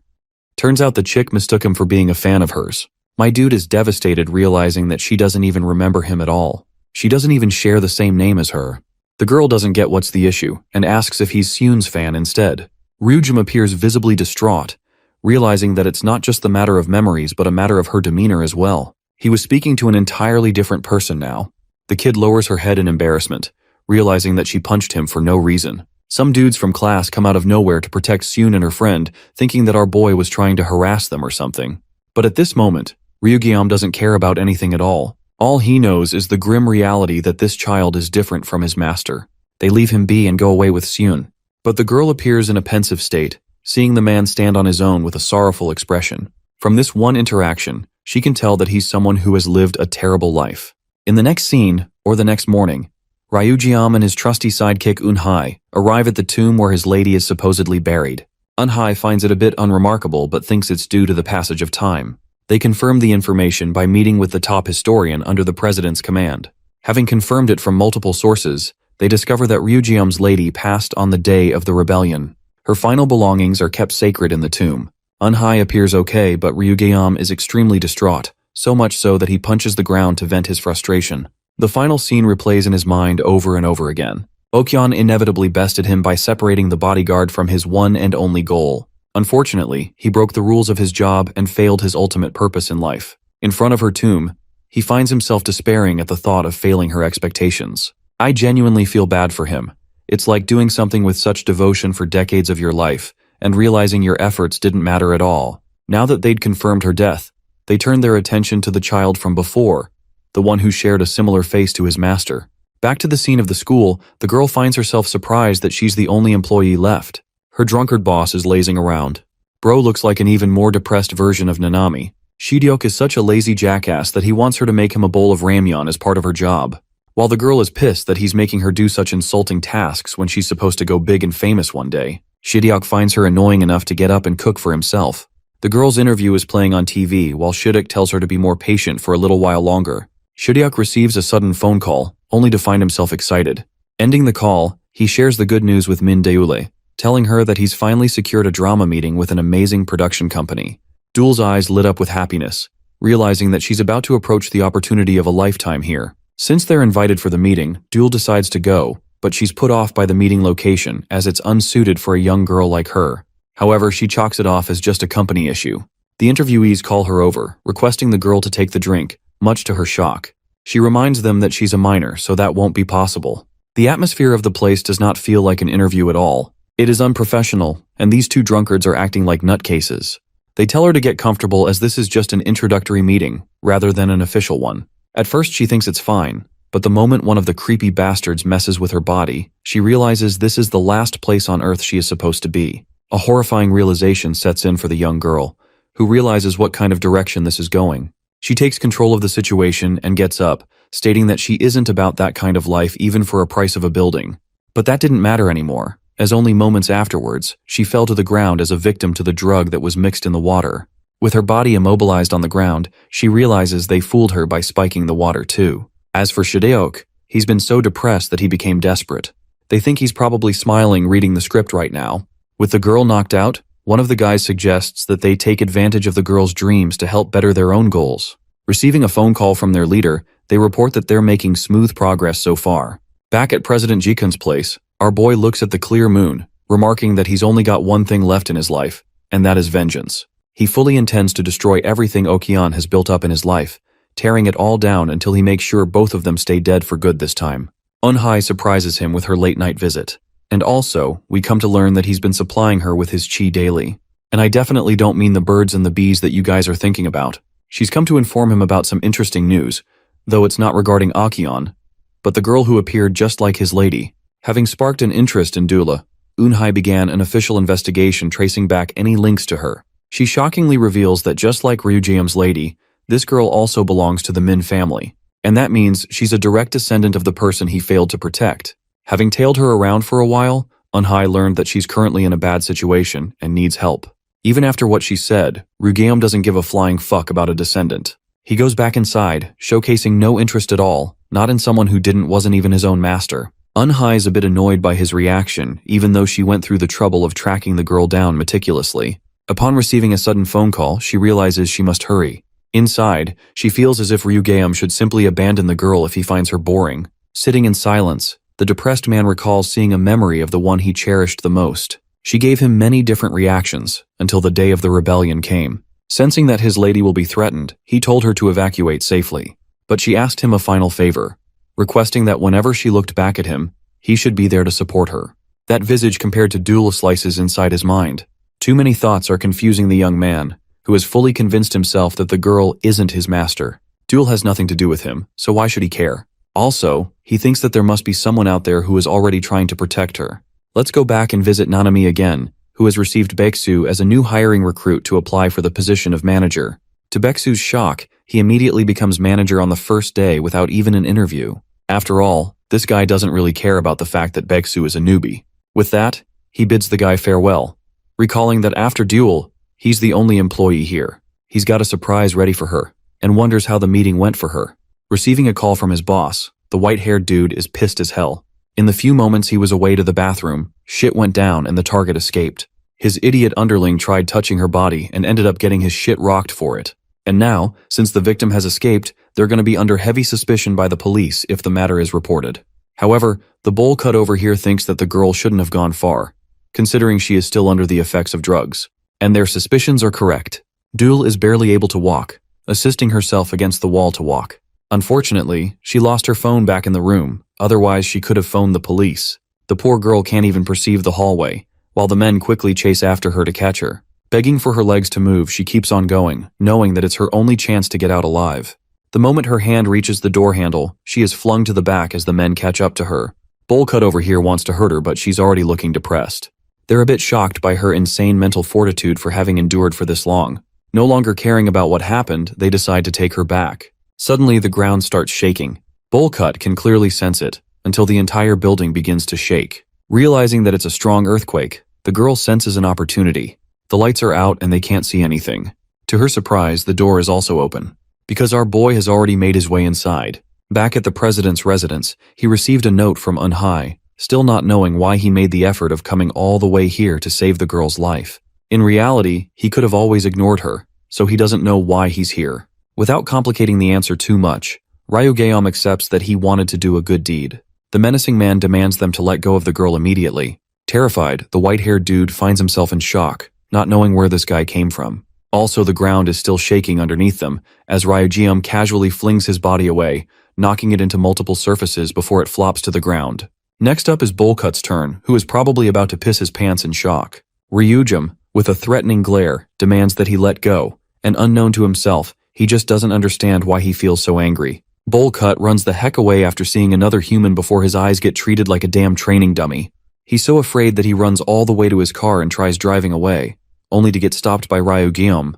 Turns out the chick mistook him for being a fan of hers. My dude is devastated realizing that she doesn't even remember him at all. She doesn't even share the same name as her. The girl doesn't get what's the issue, and asks if he's Seun's fan instead. Ryujum appears visibly distraught, realizing that it's not just the matter of memories but a matter of her demeanor as well. He was speaking to an entirely different person now. The kid lowers her head in embarrassment, realizing that she punched him for no reason. Some dudes from class come out of nowhere to protect Seun and her friend, thinking that our boy was trying to harass them or something. But at this moment, Ryugeum doesn't care about anything at all. All he knows is the grim reality that this child is different from his master. They leave him be and go away with Seun. But the girl appears in a pensive state, seeing the man stand on his own with a sorrowful expression. From this one interaction, she can tell that he's someone who has lived a terrible life. In the next scene, or the next morning, Ryugeum and his trusty sidekick Eunhye arrive at the tomb where his lady is supposedly buried. Eunhye finds it a bit unremarkable but thinks it's due to the passage of time. They confirm the information by meeting with the top historian under the president's command. Having confirmed it from multiple sources, they discover that Ryugeum's lady passed on the day of the rebellion. Her final belongings are kept sacred in the tomb. Eunhye appears okay, but Ryugeum is extremely distraught, so much so that he punches the ground to vent his frustration. The final scene replays in his mind over and over again. Okyeon inevitably bested him by separating the bodyguard from his one and only goal. Unfortunately, he broke the rules of his job and failed his ultimate purpose in life. In front of her tomb, he finds himself despairing at the thought of failing her expectations. I genuinely feel bad for him. It's like doing something with such devotion for decades of your life, and realizing your efforts didn't matter at all. Now that they'd confirmed her death, they turned their attention to the child from before, the one who shared a similar face to his master. Back to the scene of the school, the girl finds herself surprised that she's the only employee left. Her drunkard boss is lazing around. Bro looks like an even more depressed version of Nanami. Shiryok is such a lazy jackass that he wants her to make him a bowl of ramyeon as part of her job. While the girl is pissed that he's making her do such insulting tasks when she's supposed to go big and famous one day, Shiryok finds her annoying enough to get up and cook for himself. The girl's interview is playing on TV while Shiryok tells her to be more patient for a little while longer. Shiryok receives a sudden phone call, only to find himself excited. Ending the call, he shares the good news with Min Deule, telling her that he's finally secured a drama meeting with an amazing production company. Duel's eyes lit up with happiness, realizing that she's about to approach the opportunity of a lifetime here. Since they're invited for the meeting, Duel decides to go, but she's put off by the meeting location as it's unsuited for a young girl like her. However, she chalks it off as just a company issue. The interviewees call her over, requesting the girl to take the drink, much to her shock. She reminds them that she's a minor, so that won't be possible. The atmosphere of the place does not feel like an interview at all. It is unprofessional, and these two drunkards are acting like nutcases. They tell her to get comfortable as this is just an introductory meeting, rather than an official one. At first she thinks it's fine, but the moment one of the creepy bastards messes with her body, she realizes this is the last place on Earth she is supposed to be. A horrifying realization sets in for the young girl, who realizes what kind of direction this is going. She takes control of the situation and gets up, stating that she isn't about that kind of life even for a price of a building. But that didn't matter anymore, as only moments afterwards, she fell to the ground as a victim to the drug that was mixed in the water. With her body immobilized on the ground, she realizes they fooled her by spiking the water too. As for Shideok, he's been so depressed that he became desperate. They think he's probably smiling reading the script right now. With the girl knocked out, one of the guys suggests that they take advantage of the girl's dreams to help better their own goals. Receiving a phone call from their leader, they report that they're making smooth progress so far. Back at President Jikun's place, our boy looks at the clear moon, remarking that he's only got one thing left in his life, and that is vengeance. He fully intends to destroy everything Okion has built up in his life, tearing it all down until he makes sure both of them stay dead for good this time. Eunhye surprises him with her late-night visit. And also, we come to learn that he's been supplying her with his chi daily. And I definitely don't mean the birds and the bees that you guys are thinking about. She's come to inform him about some interesting news, though it's not regarding Akion, but the girl who appeared just like his lady. Having sparked an interest in Dula, Eunhye began an official investigation tracing back any links to her. She shockingly reveals that just like Ryujiam's lady, this girl also belongs to the Min family. And that means she's a direct descendant of the person he failed to protect. Having tailed her around for a while, Eunhye learned that she's currently in a bad situation and needs help. Even after what she said, Ryujiam doesn't give a flying fuck about a descendant. He goes back inside, showcasing no interest at all, not in someone who wasn't even his own master. Eunhye is a bit annoyed by his reaction, even though she went through the trouble of tracking the girl down meticulously. Upon receiving a sudden phone call, she realizes she must hurry. Inside, she feels as if Ryujiam should simply abandon the girl if he finds her boring. Sitting in silence, the depressed man recalls seeing a memory of the one he cherished the most. She gave him many different reactions, until the day of the rebellion came. Sensing that his lady will be threatened, he told her to evacuate safely. But she asked him a final favor, requesting that whenever she looked back at him, he should be there to support her. That visage compared to Dula slices inside his mind. Too many thoughts are confusing the young man, who has fully convinced himself that the girl isn't his master. Dul has nothing to do with him, so why should he care? Also, he thinks that there must be someone out there who is already trying to protect her. Let's go back and visit Nanami again, who has received Baeksu as a new hiring recruit to apply for the position of manager. To Baeksu's shock, he immediately becomes manager on the first day without even an interview. After all, this guy doesn't really care about the fact that Baeksu is a newbie. With that, he bids the guy farewell, recalling that after Duel, he's the only employee here. He's got a surprise ready for her, and wonders how the meeting went for her. Receiving a call from his boss, the white-haired dude is pissed as hell. In the few moments he was away to the bathroom, shit went down and the target escaped. His idiot underling tried touching her body and ended up getting his shit rocked for it. And now, since the victim has escaped, they're going to be under heavy suspicion by the police if the matter is reported. However, the bowl cut over here thinks that the girl shouldn't have gone far, considering she is still under the effects of drugs. And their suspicions are correct. Dul is barely able to walk, assisting herself against the wall to walk. Unfortunately, she lost her phone back in the room, otherwise she could have phoned the police. The poor girl can't even perceive the hallway, while the men quickly chase after her to catch her. Begging for her legs to move, she keeps on going, knowing that it's her only chance to get out alive. The moment her hand reaches the door handle, she is flung to the back as the men catch up to her. Bullcut over here wants to hurt her, but she's already looking depressed. They're a bit shocked by her insane mental fortitude for having endured for this long. No longer caring about what happened, they decide to take her back. Suddenly, the ground starts shaking. Bullcut can clearly sense it, until the entire building begins to shake. Realizing that it's a strong earthquake, the girl senses an opportunity. The lights are out and they can't see anything. To her surprise, the door is also open, because our boy has already made his way inside. Back at the president's residence, he received a note from Eunhye, still not knowing why he made the effort of coming all the way here to save the girl's life. In reality, he could have always ignored her, so he doesn't know why he's here. Without complicating the answer too much, Ryugeom accepts that he wanted to do a good deed. The menacing man demands them to let go of the girl immediately. Terrified, the white-haired dude finds himself in shock, not knowing where this guy came from. Also, the ground is still shaking underneath them, as Ryugeom casually flings his body away, knocking it into multiple surfaces before it flops to the ground. Next up is Bullcut's turn, who is probably about to piss his pants in shock. Ryugeom, with a threatening glare, demands that he let go, and unknown to himself, he just doesn't understand why he feels so angry. Bullcut runs the heck away after seeing another human before his eyes get treated like a damn training dummy. He's so afraid that he runs all the way to his car and tries driving away, only to get stopped by Ryugeom,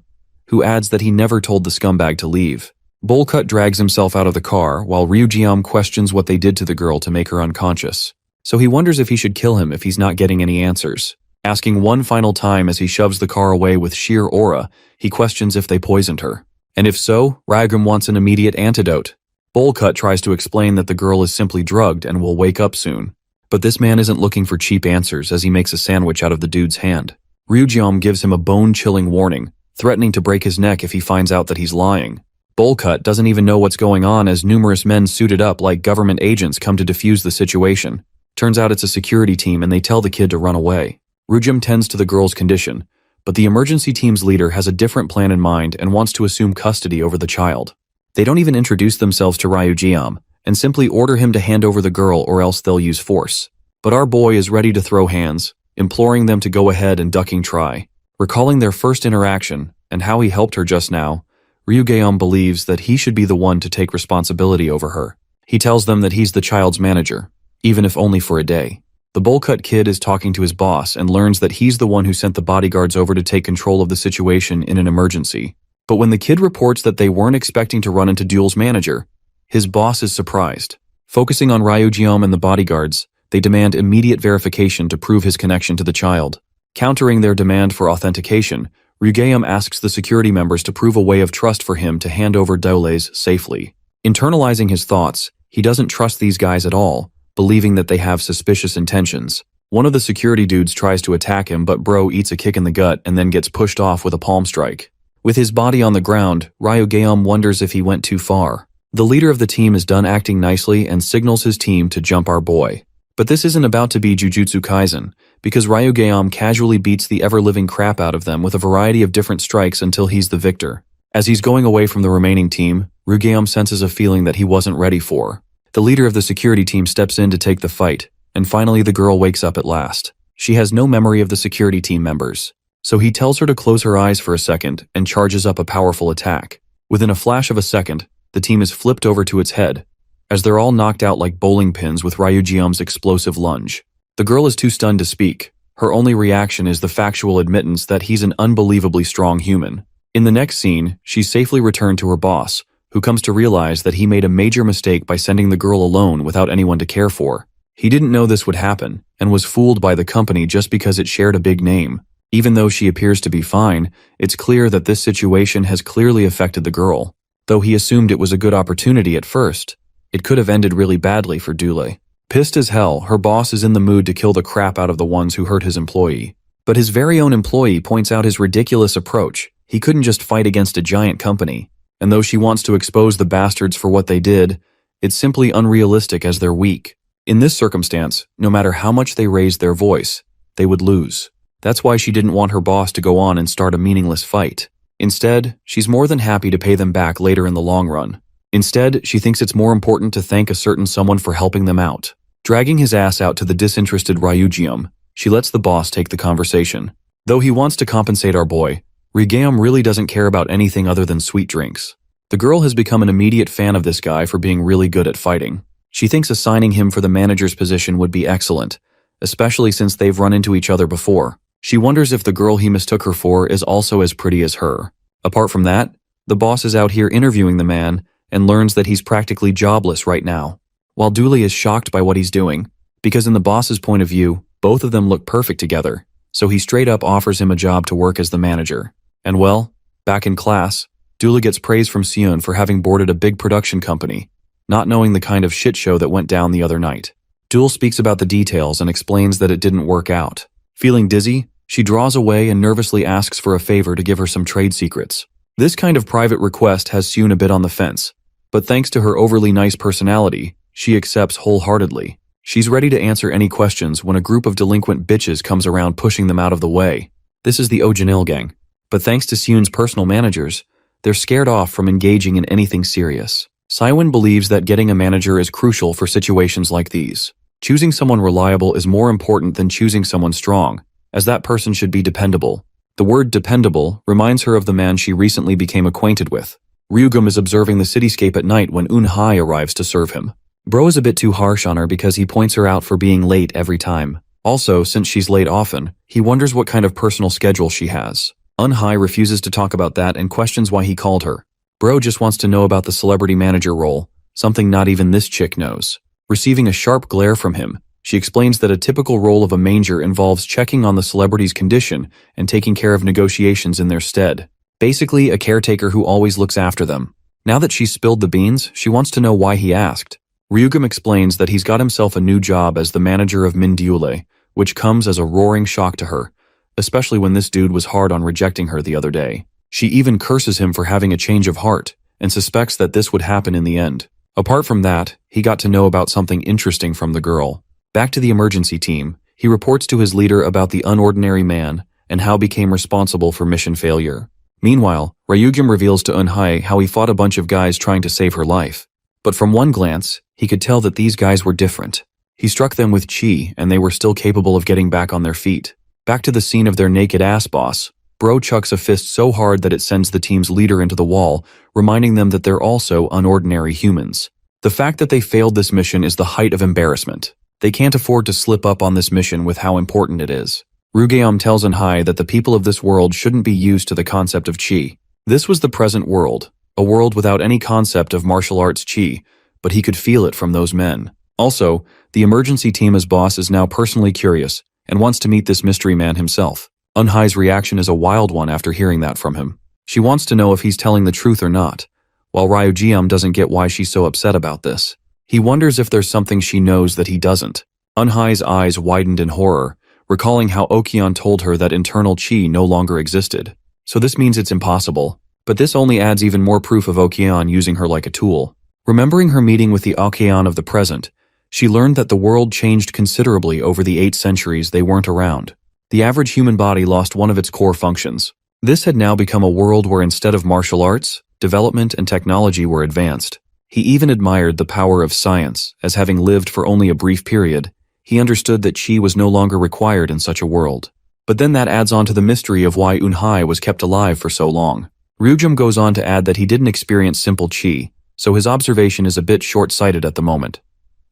who adds that he never told the scumbag to leave. Bullcut drags himself out of the car while Ryugeom questions what they did to the girl to make her unconscious. So he wonders if he should kill him if he's not getting any answers. Asking one final time as he shoves the car away with sheer aura, he questions if they poisoned her. And if so, Ryugeom wants an immediate antidote. Bowl-cut tries to explain that the girl is simply drugged and will wake up soon. But this man isn't looking for cheap answers as he makes a sandwich out of the dude's hand. Ryujeom gives him a bone-chilling warning, threatening to break his neck if he finds out that he's lying. Bowl-cut doesn't even know what's going on as numerous men suited up like government agents come to defuse the situation. Turns out it's a security team and they tell the kid to run away. Ryujeom tends to the girl's condition, but the emergency team's leader has a different plan in mind and wants to assume custody over the child. They don't even introduce themselves to Ryujeom, and simply order him to hand over the girl or else they'll use force. But our boy is ready to throw hands, imploring them to go ahead and ducking try. Recalling their first interaction and how he helped her just now, Ryujeom believes that he should be the one to take responsibility over her. He tells them that he's the child's manager, even if only for a day. The bowl-cut kid is talking to his boss and learns that he's the one who sent the bodyguards over to take control of the situation in an emergency. But when the kid reports that they weren't expecting to run into Duel's manager, his boss is surprised. Focusing on Ryujeom and the bodyguards, they demand immediate verification to prove his connection to the child. Countering their demand for authentication, Ryujeom asks the security members to prove a way of trust for him to hand over Doles safely. Internalizing his thoughts, he doesn't trust these guys at all, believing that they have suspicious intentions. One of the security dudes tries to attack him, but Bro eats a kick in the gut and then gets pushed off with a palm strike. With his body on the ground, Ryujeom wonders if he went too far. The leader of the team is done acting nicely and signals his team to jump our boy. But this isn't about to be Jujutsu Kaisen, because Ryujeom casually beats the ever-living crap out of them with a variety of different strikes until he's the victor. As he's going away from the remaining team, Ryujeom senses a feeling that he wasn't ready for. The leader of the security team steps in to take the fight, and finally the girl wakes up at last. She has no memory of the security team members, so he tells her to close her eyes for a second and charges up a powerful attack. Within a flash of a second, the team is flipped over to its head, as they're all knocked out like bowling pins with Ryujeom's explosive lunge. The girl is too stunned to speak. Her only reaction is the factual admittance that he's an unbelievably strong human. In the next scene, she's safely returned to her boss, who comes to realize that he made a major mistake by sending the girl alone without anyone to care for. He didn't know this would happen, and was fooled by the company just because it shared a big name. Even though she appears to be fine, it's clear that this situation has clearly affected the girl. Though he assumed it was a good opportunity at first, it could have ended really badly for Dule. Pissed as hell, her boss is in the mood to kill the crap out of the ones who hurt his employee. But his very own employee points out his ridiculous approach. He couldn't just fight against a giant company. And though she wants to expose the bastards for what they did, it's simply unrealistic as they're weak. In this circumstance, no matter how much they raised their voice, they would lose. That's why she didn't want her boss to go on and start a meaningless fight. Instead, she's more than happy to pay them back later in the long run. Instead, she thinks it's more important to thank a certain someone for helping them out. Dragging his ass out to the disinterested Ryujeom, she lets the boss take the conversation. Though he wants to compensate our boy, Ryujeom really doesn't care about anything other than sweet drinks. The girl has become an immediate fan of this guy for being really good at fighting. She thinks assigning him for the manager's position would be excellent, especially since they've run into each other before. She wonders if the girl he mistook her for is also as pretty as her. Apart from that, the boss is out here interviewing the man and learns that he's practically jobless right now. While Dule is shocked by what he's doing, because in the boss's point of view, both of them look perfect together, so he straight up offers him a job to work as the manager. And well, back in class, Dule gets praise from Seon for having boarded a big production company, not knowing the kind of shit show that went down the other night. Dule speaks about the details and explains that it didn't work out. Feeling dizzy, she draws away and nervously asks for a favor to give her some trade secrets. This kind of private request has Seon a bit on the fence, but thanks to her overly nice personality, she accepts wholeheartedly. She's ready to answer any questions when a group of delinquent bitches comes around pushing them out of the way. This is the Ojinil gang, but thanks to Seon's personal managers, they're scared off from engaging in anything serious. Saiwon believes that getting a manager is crucial for situations like these. Choosing someone reliable is more important than choosing someone strong, as that person should be dependable. The word dependable reminds her of the man she recently became acquainted with. Ryugum is observing the cityscape at night when Eun-hai arrives to serve him. Bro is a bit too harsh on her because he points her out for being late every time. Also, since she's late often, he wonders what kind of personal schedule she has. Eun-hai refuses to talk about that and questions why he called her. Bro just wants to know about the celebrity manager role, something not even this chick knows. Receiving a sharp glare from him, she explains that a typical role of a manger involves checking on the celebrity's condition and taking care of negotiations in their stead. Basically, a caretaker who always looks after them. Now that she's spilled the beans, she wants to know why he asked. Ryugam explains that he's got himself a new job as the manager of Mindyule, which comes as a roaring shock to her, especially when this dude was hard on rejecting her the other day. She even curses him for having a change of heart, and suspects that this would happen in the end. Apart from that, he got to know about something interesting from the girl. Back to the emergency team, he reports to his leader about the unordinary man and how became responsible for mission failure. Meanwhile, Ryugam reveals to Eunhae how he fought a bunch of guys trying to save her life. But from one glance, he could tell that these guys were different. He struck them with chi and they were still capable of getting back on their feet. Back to the scene of their naked ass boss, Bro chucks a fist so hard that it sends the team's leader into the wall, reminding them that they're also unordinary humans. The fact that they failed this mission is the height of embarrassment. They can't afford to slip up on this mission with how important it is. Ryugam tells Eunhae that the people of this world shouldn't be used to the concept of chi. This was the present world, a world without any concept of martial arts chi, but he could feel it from those men. Also, the emergency team as boss is now personally curious and wants to meet this mystery man himself. Eunhae's reaction is a wild one after hearing that from him. She wants to know if he's telling the truth or not, while Ryugam doesn't get why she's so upset about this. He wonders if there's something she knows that he doesn't. Eunhae's eyes widened in horror, recalling how Okyeon told her that internal chi no longer existed. So this means it's impossible, but this only adds even more proof of Okyeon using her like a tool. Remembering her meeting with the Okyeon of the present, she learned that the world changed considerably over the 8 centuries they weren't around. The average human body lost one of its core functions. This had now become a world where instead of martial arts, development and technology were advanced. He even admired the power of science, as having lived for only a brief period, he understood that chi was no longer required in such a world. But then that adds on to the mystery of why Eunhae was kept alive for so long. Ryugam goes on to add that he didn't experience simple chi, so his observation is a bit short-sighted at the moment.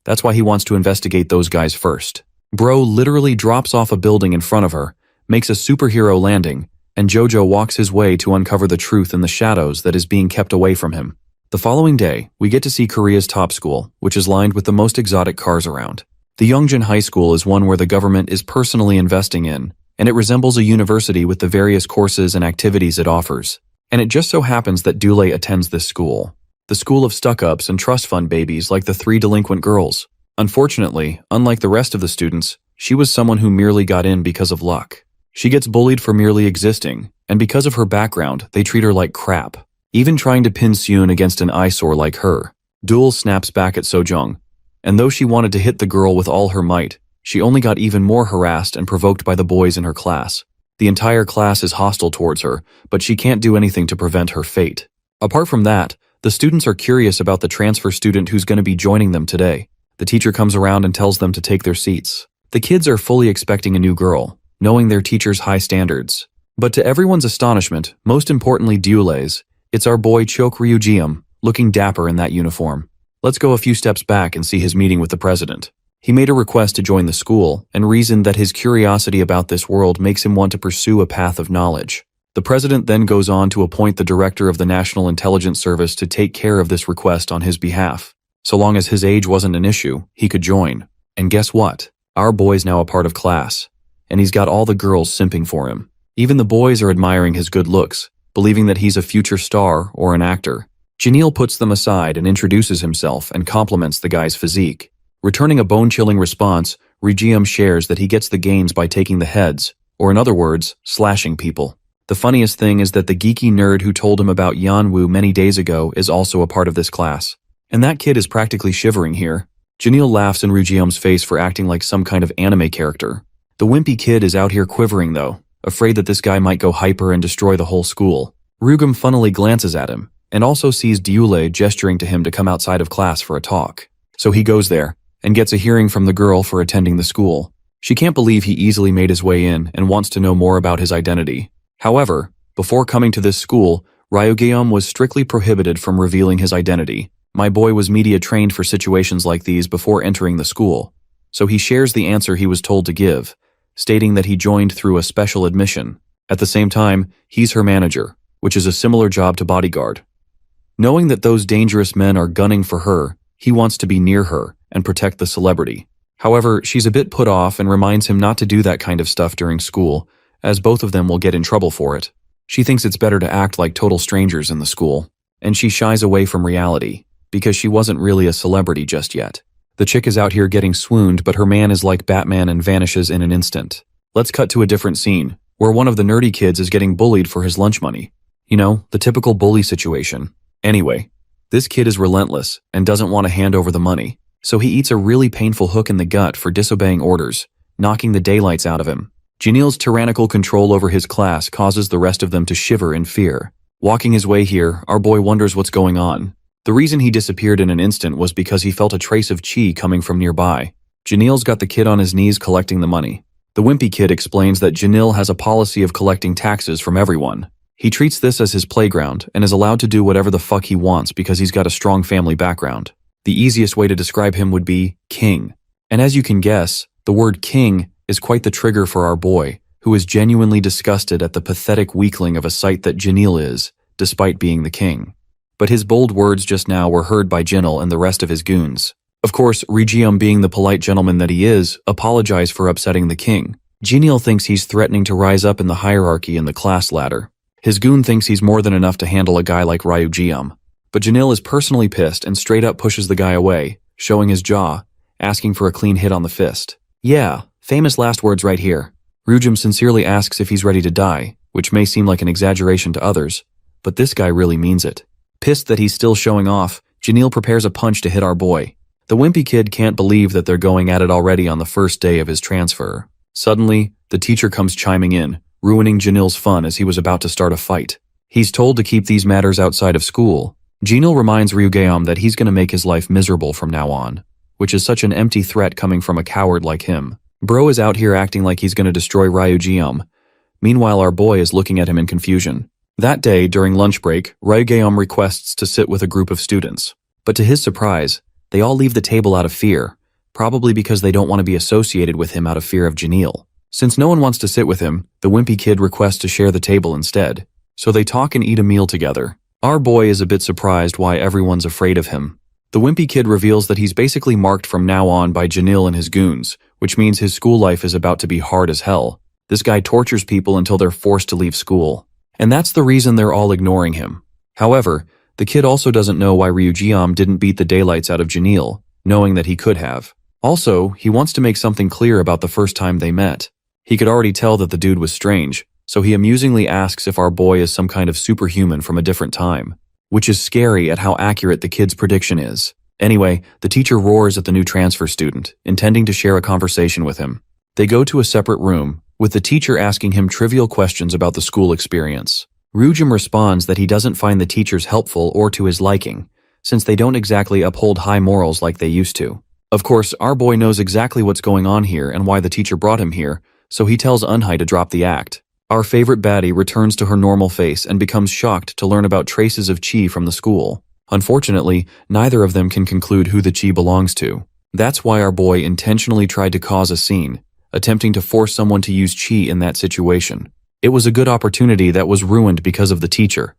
That's why he wants to investigate those guys first. Bro literally drops off a building in front of her, makes a superhero landing, and Jojo walks his way to uncover the truth in the shadows that is being kept away from him. The following day, we get to see Korea's top school, which is lined with the most exotic cars around. The Yongjin High School is one where the government is personally investing in, and it resembles a university with the various courses and activities it offers. And it just so happens that Dule attends this school. The school of stuck-ups and trust fund babies like the 3 delinquent girls. Unfortunately, unlike the rest of the students, she was someone who merely got in because of luck. She gets bullied for merely existing, and because of her background, they treat her like crap, even trying to pin Seun against an eyesore like her. Dul snaps back at Sojung, and though she wanted to hit the girl with all her might, she only got even more harassed and provoked by the boys in her class. The entire class is hostile towards her, but she can't do anything to prevent her fate. Apart from that, the students are curious about the transfer student who's going to be joining them today. The teacher comes around and tells them to take their seats. The kids are fully expecting a new girl, knowing their teacher's high standards. But to everyone's astonishment, most importantly Dule's, it's our boy Chok Ryujium, looking dapper in that uniform. Let's go a few steps back and see his meeting with the president. He made a request to join the school and reasoned that his curiosity about this world makes him want to pursue a path of knowledge. The president then goes on to appoint the director of the National Intelligence Service to take care of this request on his behalf. So long as his age wasn't an issue, he could join. And guess what? Our boy's now a part of class, and he's got all the girls simping for him. Even the boys are admiring his good looks, believing that he's a future star or an actor. Janil puts them aside and introduces himself and compliments the guy's physique. Returning a bone-chilling response, Ryujium shares that he gets the gains by taking the heads, or in other words, slashing people. The funniest thing is that the geeky nerd who told him about Yanwoo many days ago is also a part of this class. And that kid is practically shivering here. Janil laughs in Ryujium's face for acting like some kind of anime character. The wimpy kid is out here quivering though, afraid that this guy might go hyper and destroy the whole school. Ryugam funnily glances at him, and also sees Dule gesturing to him to come outside of class for a talk. So he goes there, and gets a hearing from the girl for attending the school. She can't believe he easily made his way in and wants to know more about his identity. However, before coming to this school, Ryugeum was strictly prohibited from revealing his identity. My boy was media trained for situations like these before entering the school, so he shares the answer he was told to give, stating that he joined through a special admission. At the same time, he's her manager, which is a similar job to bodyguard. Knowing that those dangerous men are gunning for her, he wants to be near her and protect the celebrity. However, she's a bit put off and reminds him not to do that kind of stuff during school, as both of them will get in trouble for it. She thinks it's better to act like total strangers in the school. and she shies away from reality, because she wasn't really a celebrity just yet. The chick is out here getting swooned, but her man is like Batman and vanishes in an instant. Let's cut to a different scene, where one of the nerdy kids is getting bullied for his lunch money. You know, the typical bully situation. Anyway, this kid is relentless and doesn't want to hand over the money, so he eats a really painful hook in the gut for disobeying orders, knocking the daylights out of him. Janil's tyrannical control over his class causes the rest of them to shiver in fear. Walking his way here, our boy wonders what's going on. The reason he disappeared in an instant was because he felt a trace of chi coming from nearby. Janil's got the kid on his knees collecting the money. The wimpy kid explains that Janil has a policy of collecting taxes from everyone. He treats this as his playground and is allowed to do whatever the fuck he wants because he's got a strong family background. The easiest way to describe him would be king. And as you can guess, the word king is quite the trigger for our boy, who is genuinely disgusted at the pathetic weakling of a sight that Janil is, despite being the king. But his bold words just now were heard by Janil and the rest of his goons. Of course, Regium, being the polite gentleman that he is, apologized for upsetting the king. Janil thinks he's threatening to rise up in the hierarchy in the class ladder. His goon thinks he's more than enough to handle a guy like Ryujium. But Janil is personally pissed and straight up pushes the guy away, showing his jaw, asking for a clean hit on the fist. Yeah, famous last words right here. Ryujium sincerely asks if he's ready to die, which may seem like an exaggeration to others, but this guy really means it. Pissed that he's still showing off, Janil prepares a punch to hit our boy. The wimpy kid can't believe that they're going at it already on the first day of his transfer. Suddenly, the teacher comes chiming in, ruining Janil's fun as he was about to start a fight. He's told to keep these matters outside of school. Janil reminds Ryugeum that he's going to make his life miserable from now on, which is such an empty threat coming from a coward like him. Bro is out here acting like he's going to destroy Ryugeum. Meanwhile, our boy is looking at him in confusion. That day, during lunch break, Ryugeum requests to sit with a group of students. But to his surprise, they all leave the table out of fear, probably because they don't want to be associated with him out of fear of Janil. Since no one wants to sit with him, the wimpy kid requests to share the table instead. So they talk and eat a meal together. Our boy is a bit surprised why everyone's afraid of him. The wimpy kid reveals that he's basically marked from now on by Janil and his goons, which means his school life is about to be hard as hell. This guy tortures people until they're forced to leave school. And that's the reason they're all ignoring him. However, the kid also doesn't know why Ryujiam didn't beat the daylights out of Janil, knowing that he could have. Also, he wants to make something clear about the first time they met. He could already tell that the dude was strange, so he amusingly asks if our boy is some kind of superhuman from a different time, which is scary at how accurate the kid's prediction is. Anyway, the teacher roars at the new transfer student, intending to share a conversation with him. They go to a separate room, with the teacher asking him trivial questions about the school experience. Ryujium responds that he doesn't find the teachers helpful or to his liking, since they don't exactly uphold high morals like they used to. Of course, our boy knows exactly what's going on here and why the teacher brought him here, so he tells Unhai to drop the act. Our favorite baddie returns to her normal face and becomes shocked to learn about traces of chi from the school. Unfortunately, neither of them can conclude who the chi belongs to. That's why our boy intentionally tried to cause a scene, attempting to force someone to use chi in that situation. It was a good opportunity that was ruined because of the teacher.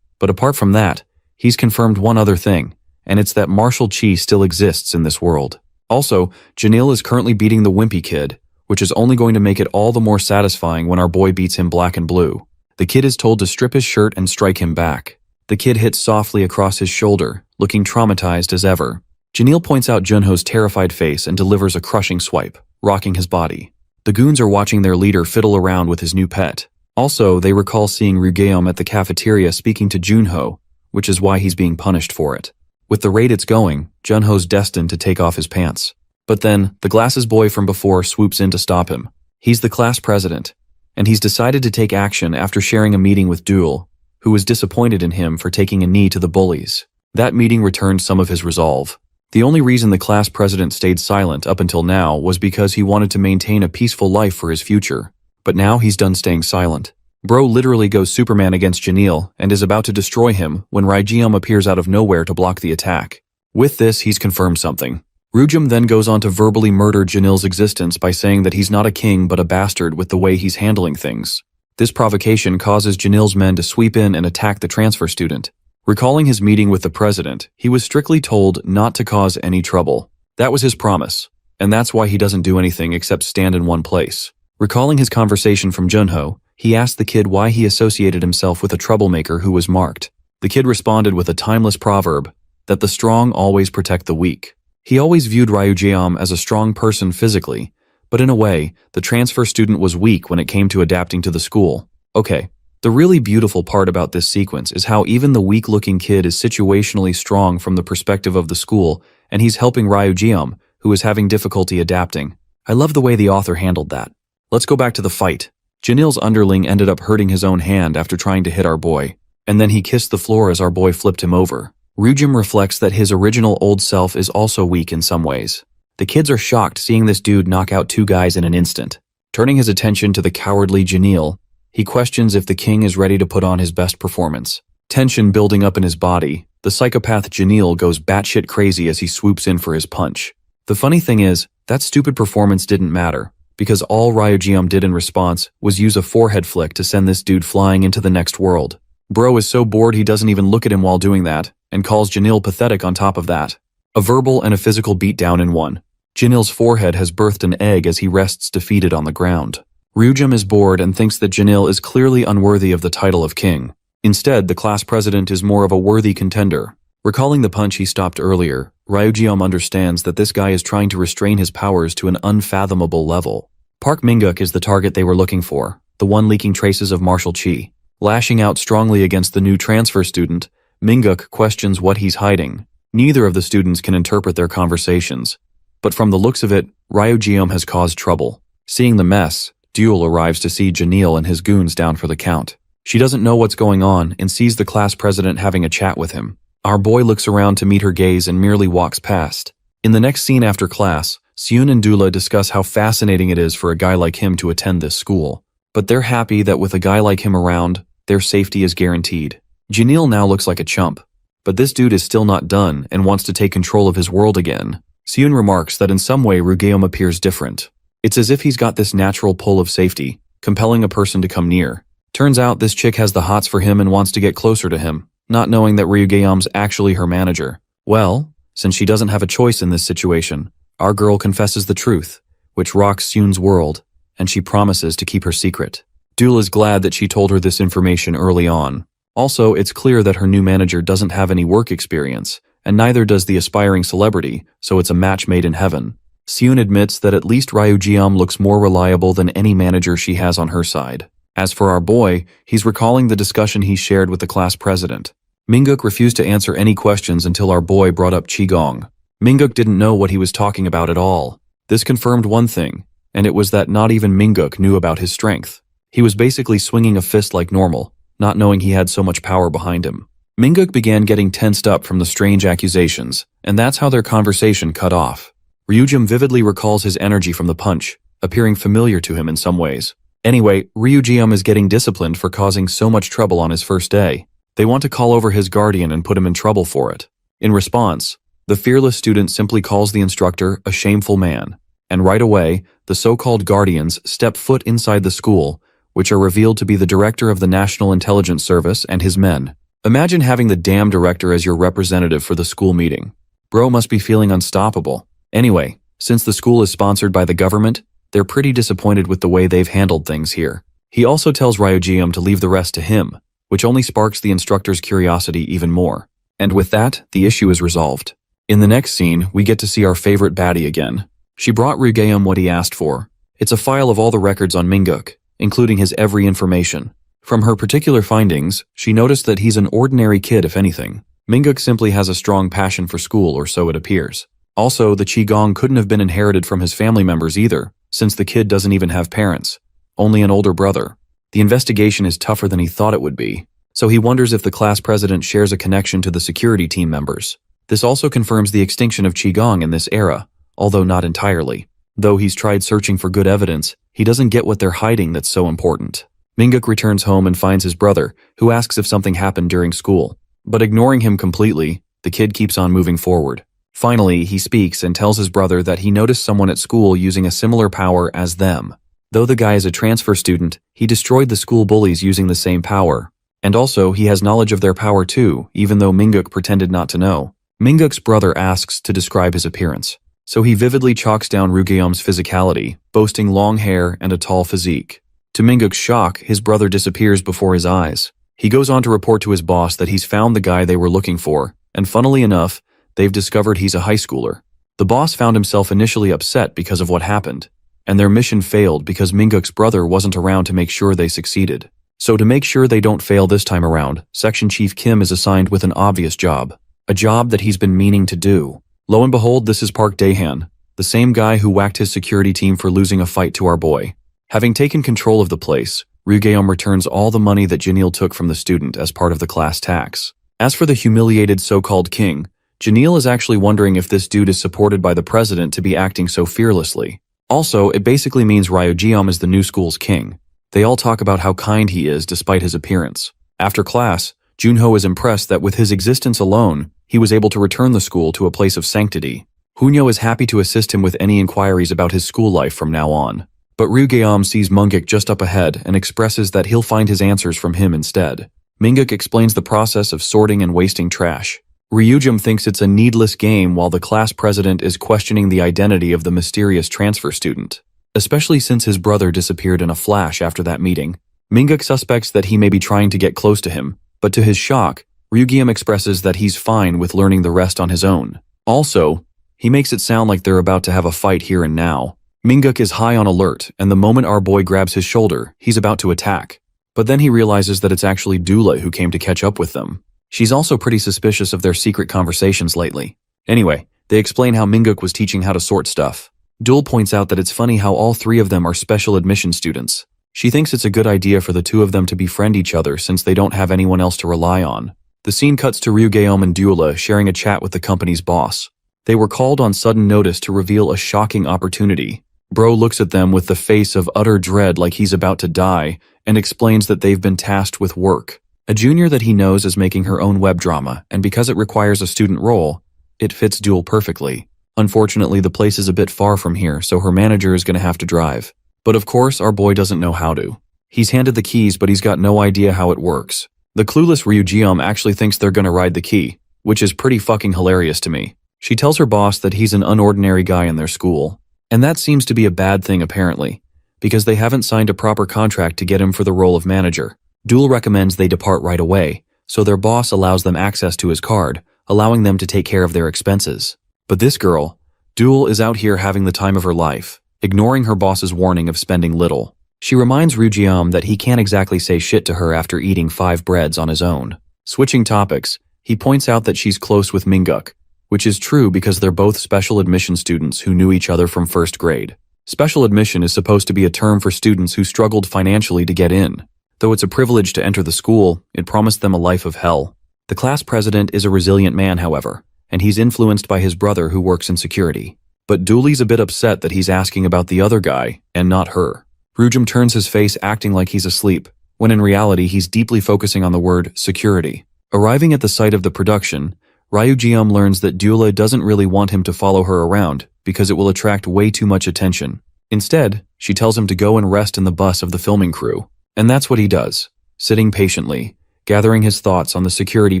But apart from that, he's confirmed one other thing, and it's that martial chi still exists in this world. Also, Janil is currently beating the wimpy kid, which is only going to make it all the more satisfying when our boy beats him black and blue. The kid is told to strip his shirt and strike him back. The kid hits softly across his shoulder, looking traumatized as ever. Janil points out Junho's terrified face and delivers a crushing swipe, rocking his body. The goons are watching their leader fiddle around with his new pet. Also, they recall seeing Ryugeum at the cafeteria speaking to Junho, which is why he's being punished for it. With the rate it's going, Junho's destined to take off his pants. But then, the glasses boy from before swoops in to stop him. He's the class president, and he's decided to take action after sharing a meeting with Duel, who was disappointed in him for taking a knee to the bullies. That meeting returned some of his resolve. The only reason the class president stayed silent up until now was because he wanted to maintain a peaceful life for his future. But now he's done staying silent. Bro literally goes Superman against Janil and is about to destroy him when Ryujium appears out of nowhere to block the attack. With this, he's confirmed something. Ryujium then goes on to verbally murder Janil's existence by saying that he's not a king but a bastard with the way he's handling things. This provocation causes Janil's men to sweep in and attack the transfer student. Recalling his meeting with the president, he was strictly told not to cause any trouble. That was his promise, and that's why he doesn't do anything except stand in one place. Recalling his conversation from Junho, he asked the kid why he associated himself with a troublemaker who was marked. The kid responded with a timeless proverb, that the strong always protect the weak. He always viewed Ryujiam as a strong person physically, but in a way, the transfer student was weak when it came to adapting to the school. Okay, the really beautiful part about this sequence is how even the weak-looking kid is situationally strong from the perspective of the school, and he's helping Ryujiam, who is having difficulty adapting. I love the way the author handled that. Let's go back to the fight. Janil's underling ended up hurting his own hand after trying to hit our boy, and then he kissed the floor as our boy flipped him over. Ryujim reflects that his original old self is also weak in some ways. The kids are shocked seeing this dude knock out 2 guys in an instant. Turning his attention to the cowardly Janil, he questions if the king is ready to put on his best performance. Tension building up in his body, the psychopath Janil goes batshit crazy as he swoops in for his punch. The funny thing is, that stupid performance didn't matter, because all Ryujiam did in response was use a forehead flick to send this dude flying into the next world. Bro is so bored he doesn't even look at him while doing that, and calls Janil pathetic on top of that. A verbal and a physical beatdown in one. Janil's forehead has birthed an egg as he rests defeated on the ground. Ryujim is bored and thinks that Janil is clearly unworthy of the title of king. Instead, the class president is more of a worthy contender. Recalling the punch he stopped earlier, Ryujiam understands that this guy is trying to restrain his powers to an unfathomable level. Park Minguk is the target they were looking for, the one leaking traces of martial chi. Lashing out strongly against the new transfer student, Minguk questions what he's hiding. Neither of the students can interpret their conversations. But from the looks of it, Ryujiam has caused trouble. Seeing the mess, Duel arrives to see Janil and his goons down for the count. She doesn't know what's going on and sees the class president having a chat with him. Our boy looks around to meet her gaze and merely walks past. In the next scene after class, Seun and Dula discuss how fascinating it is for a guy like him to attend this school. But they're happy that with a guy like him around, their safety is guaranteed. Janil now looks like a chump, but this dude is still not done and wants to take control of his world again. Seun remarks that in some way Ryujiam appears different. It's as if he's got this natural pull of safety, compelling a person to come near. Turns out this chick has the hots for him and wants to get closer to him, not knowing that Ryujiam's actually her manager. Well, since she doesn't have a choice in this situation, our girl confesses the truth, which rocks Seun's world, and she promises to keep her secret. Dul is glad that she told her this information early on. Also, it's clear that her new manager doesn't have any work experience, and neither does the aspiring celebrity, so it's a match made in heaven. Seun admits that at least Ryujiam looks more reliable than any manager she has on her side. As for our boy, he's recalling the discussion he shared with the class president. Minguk refused to answer any questions until our boy brought up Qigong. Minguk didn't know what he was talking about at all. This confirmed one thing, and it was that not even Minguk knew about his strength. He was basically swinging a fist like normal, not knowing he had so much power behind him. Minguk began getting tensed up from the strange accusations, and that's how their conversation cut off. Ryujim vividly recalls his energy from the punch, appearing familiar to him in some ways. Anyway, Ryujiam is getting disciplined for causing so much trouble on his first day. They want to call over his guardian and put him in trouble for it. In response, the fearless student simply calls the instructor a shameful man, and right away, the so-called guardians step foot inside the school, which are revealed to be the director of the National Intelligence Service and his men. Imagine having the damn director as your representative for the school meeting. Bro must be feeling unstoppable. Anyway, since the school is sponsored by the government, they're pretty disappointed with the way they've handled things here. He also tells Ryujiam to leave the rest to him, which only sparks the instructor's curiosity even more. And with that, the issue is resolved. In the next scene, we get to see our favorite baddie again. She brought Ryujiam what he asked for. It's a file of all the records on Minguk, including his every information. From her particular findings, she noticed that he's an ordinary kid if anything. Minguk simply has a strong passion for school, or so it appears. Also, the Qigong couldn't have been inherited from his family members either, since the kid doesn't even have parents, only an older brother. The investigation is tougher than he thought it would be, so he wonders if the class president shares a connection to the security team members. This also confirms the extinction of Qigong in this era, although not entirely. Though he's tried searching for good evidence, he doesn't get what they're hiding that's so important. Minguk returns home and finds his brother, who asks if something happened during school. But ignoring him completely, the kid keeps on moving forward. Finally, he speaks and tells his brother that he noticed someone at school using a similar power as them. Though the guy is a transfer student, he destroyed the school bullies using the same power. And also, he has knowledge of their power too, even though Minguk pretended not to know. Minguk's brother asks to describe his appearance, so he vividly chalks down Ryujiam's physicality, boasting long hair and a tall physique. To Minguk's shock, his brother disappears before his eyes. He goes on to report to his boss that he's found the guy they were looking for, and funnily enough, they've discovered he's a high schooler. The boss found himself initially upset because of what happened, and their mission failed because Minguk's brother wasn't around to make sure they succeeded. So to make sure they don't fail this time around, Section Chief Kim is assigned with an obvious job. A job that he's been meaning to do. Lo and behold, this is Park Dae-han, the same guy who whacked his security team for losing a fight to our boy. Having taken control of the place, Ryugeum returns all the money that Janil took from the student as part of the class tax. As for the humiliated so-called king, Janil is actually wondering if this dude is supported by the president to be acting so fearlessly. Also, it basically means Ryugeum is the new school's king. They all talk about how kind he is despite his appearance. After class, Junho is impressed that with his existence alone, he was able to return the school to a place of sanctity. Hunyo is happy to assist him with any inquiries about his school life from now on. But Ryugeum sees Munguk just up ahead and expresses that he'll find his answers from him instead. Minguk explains the process of sorting and wasting trash. Ryujum thinks it's a needless game while the class president is questioning the identity of the mysterious transfer student. Especially since his brother disappeared in a flash after that meeting. Minguk suspects that he may be trying to get close to him, but to his shock, Ryugeum expresses that he's fine with learning the rest on his own. Also, he makes it sound like they're about to have a fight here and now. Minguk is high on alert, and the moment our boy grabs his shoulder, he's about to attack. But then he realizes that it's actually Dula who came to catch up with them. She's also pretty suspicious of their secret conversations lately. Anyway, they explain how Minguk was teaching how to sort stuff. Dul points out that it's funny how all three of them are special admission students. She thinks it's a good idea for the two of them to befriend each other since they don't have anyone else to rely on. The scene cuts to Ryugeum and Dula sharing a chat with the company's boss. They were called on sudden notice to reveal a shocking opportunity. Bro looks at them with the face of utter dread like he's about to die and explains that they've been tasked with work. A junior that he knows is making her own web drama, and because it requires a student role, it fits Dul perfectly. Unfortunately, the place is a bit far from here, so her manager is going to have to drive. But of course, our boy doesn't know how to. He's handed the keys, but he's got no idea how it works. The clueless Ryugeum actually thinks they're going to ride the key, which is pretty fucking hilarious to me. She tells her boss that he's an unordinary guy in their school. And that seems to be a bad thing apparently, because they haven't signed a proper contract to get him for the role of manager. Dul recommends they depart right away, so their boss allows them access to his card, allowing them to take care of their expenses. But this girl, Dul, is out here having the time of her life, ignoring her boss's warning of spending little. She reminds Ryugeum that he can't exactly say shit to her after eating 5 breads on his own. Switching topics, he points out that she's close with Minguk, which is true because they're both special admission students who knew each other from first grade. Special admission is supposed to be a term for students who struggled financially to get in. Though it's a privilege to enter the school, it promised them a life of hell. The class president is a resilient man, however, and he's influenced by his brother who works in security. But Dooley's a bit upset that he's asking about the other guy, and not her. Ryujum turns his face acting like he's asleep, when in reality he's deeply focusing on the word security. Arriving at the site of the production, Ryugeum learns that Dula doesn't really want him to follow her around because it will attract way too much attention. Instead, she tells him to go and rest in the bus of the filming crew. And that's what he does, sitting patiently, gathering his thoughts on the security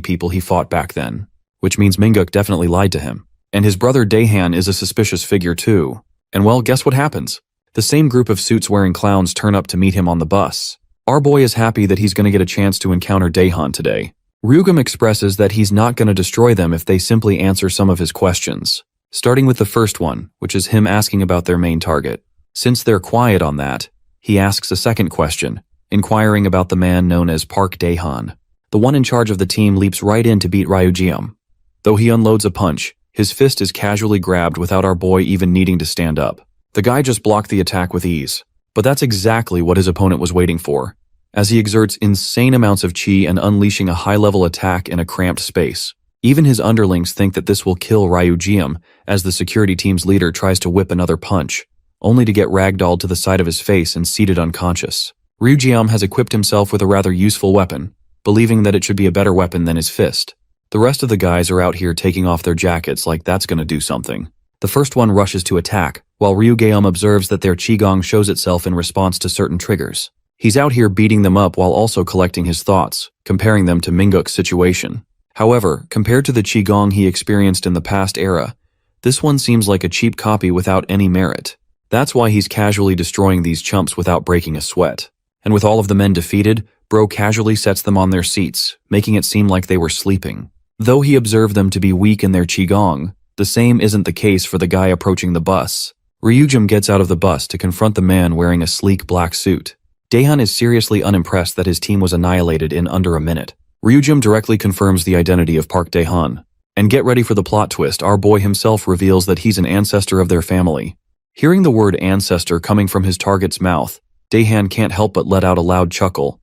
people he fought back then. Which means Minguk definitely lied to him. And his brother Dae-han is a suspicious figure too. And well, guess what happens? The same group of suits-wearing clowns turn up to meet him on the bus. Our boy is happy that he's going to get a chance to encounter Dae-han today. Ryugum expresses that he's not going to destroy them if they simply answer some of his questions. Starting with the first one, which is him asking about their main target. Since they're quiet on that, he asks a second question, inquiring about the man known as Park Dae-han. The one in charge of the team leaps right in to beat Ryugeum. Though he unloads a punch, his fist is casually grabbed without our boy even needing to stand up. The guy just blocked the attack with ease. But that's exactly what his opponent was waiting for, as he exerts insane amounts of chi and unleashing a high-level attack in a cramped space. Even his underlings think that this will kill Ryugeum as the security team's leader tries to whip another punch, only to get ragdolled to the side of his face and seated unconscious. Ryugeum has equipped himself with a rather useful weapon, believing that it should be a better weapon than his fist. The rest of the guys are out here taking off their jackets like that's gonna do something. The first one rushes to attack, while Ryugeum observes that their qigong shows itself in response to certain triggers. He's out here beating them up while also collecting his thoughts, comparing them to Minguk's situation. However, compared to the qigong he experienced in the past era, this one seems like a cheap copy without any merit. That's why he's casually destroying these chumps without breaking a sweat. And with all of the men defeated, Bro casually sets them on their seats, making it seem like they were sleeping. Though he observed them to be weak in their qigong, the same isn't the case for the guy approaching the bus. Ryujin gets out of the bus to confront the man wearing a sleek black suit. Daehan is seriously unimpressed that his team was annihilated in under a minute. Ryujin directly confirms the identity of Park Daehan. And get ready for the plot twist, our boy himself reveals that he's an ancestor of their family. Hearing the word ancestor coming from his target's mouth, Daehan can't help but let out a loud chuckle.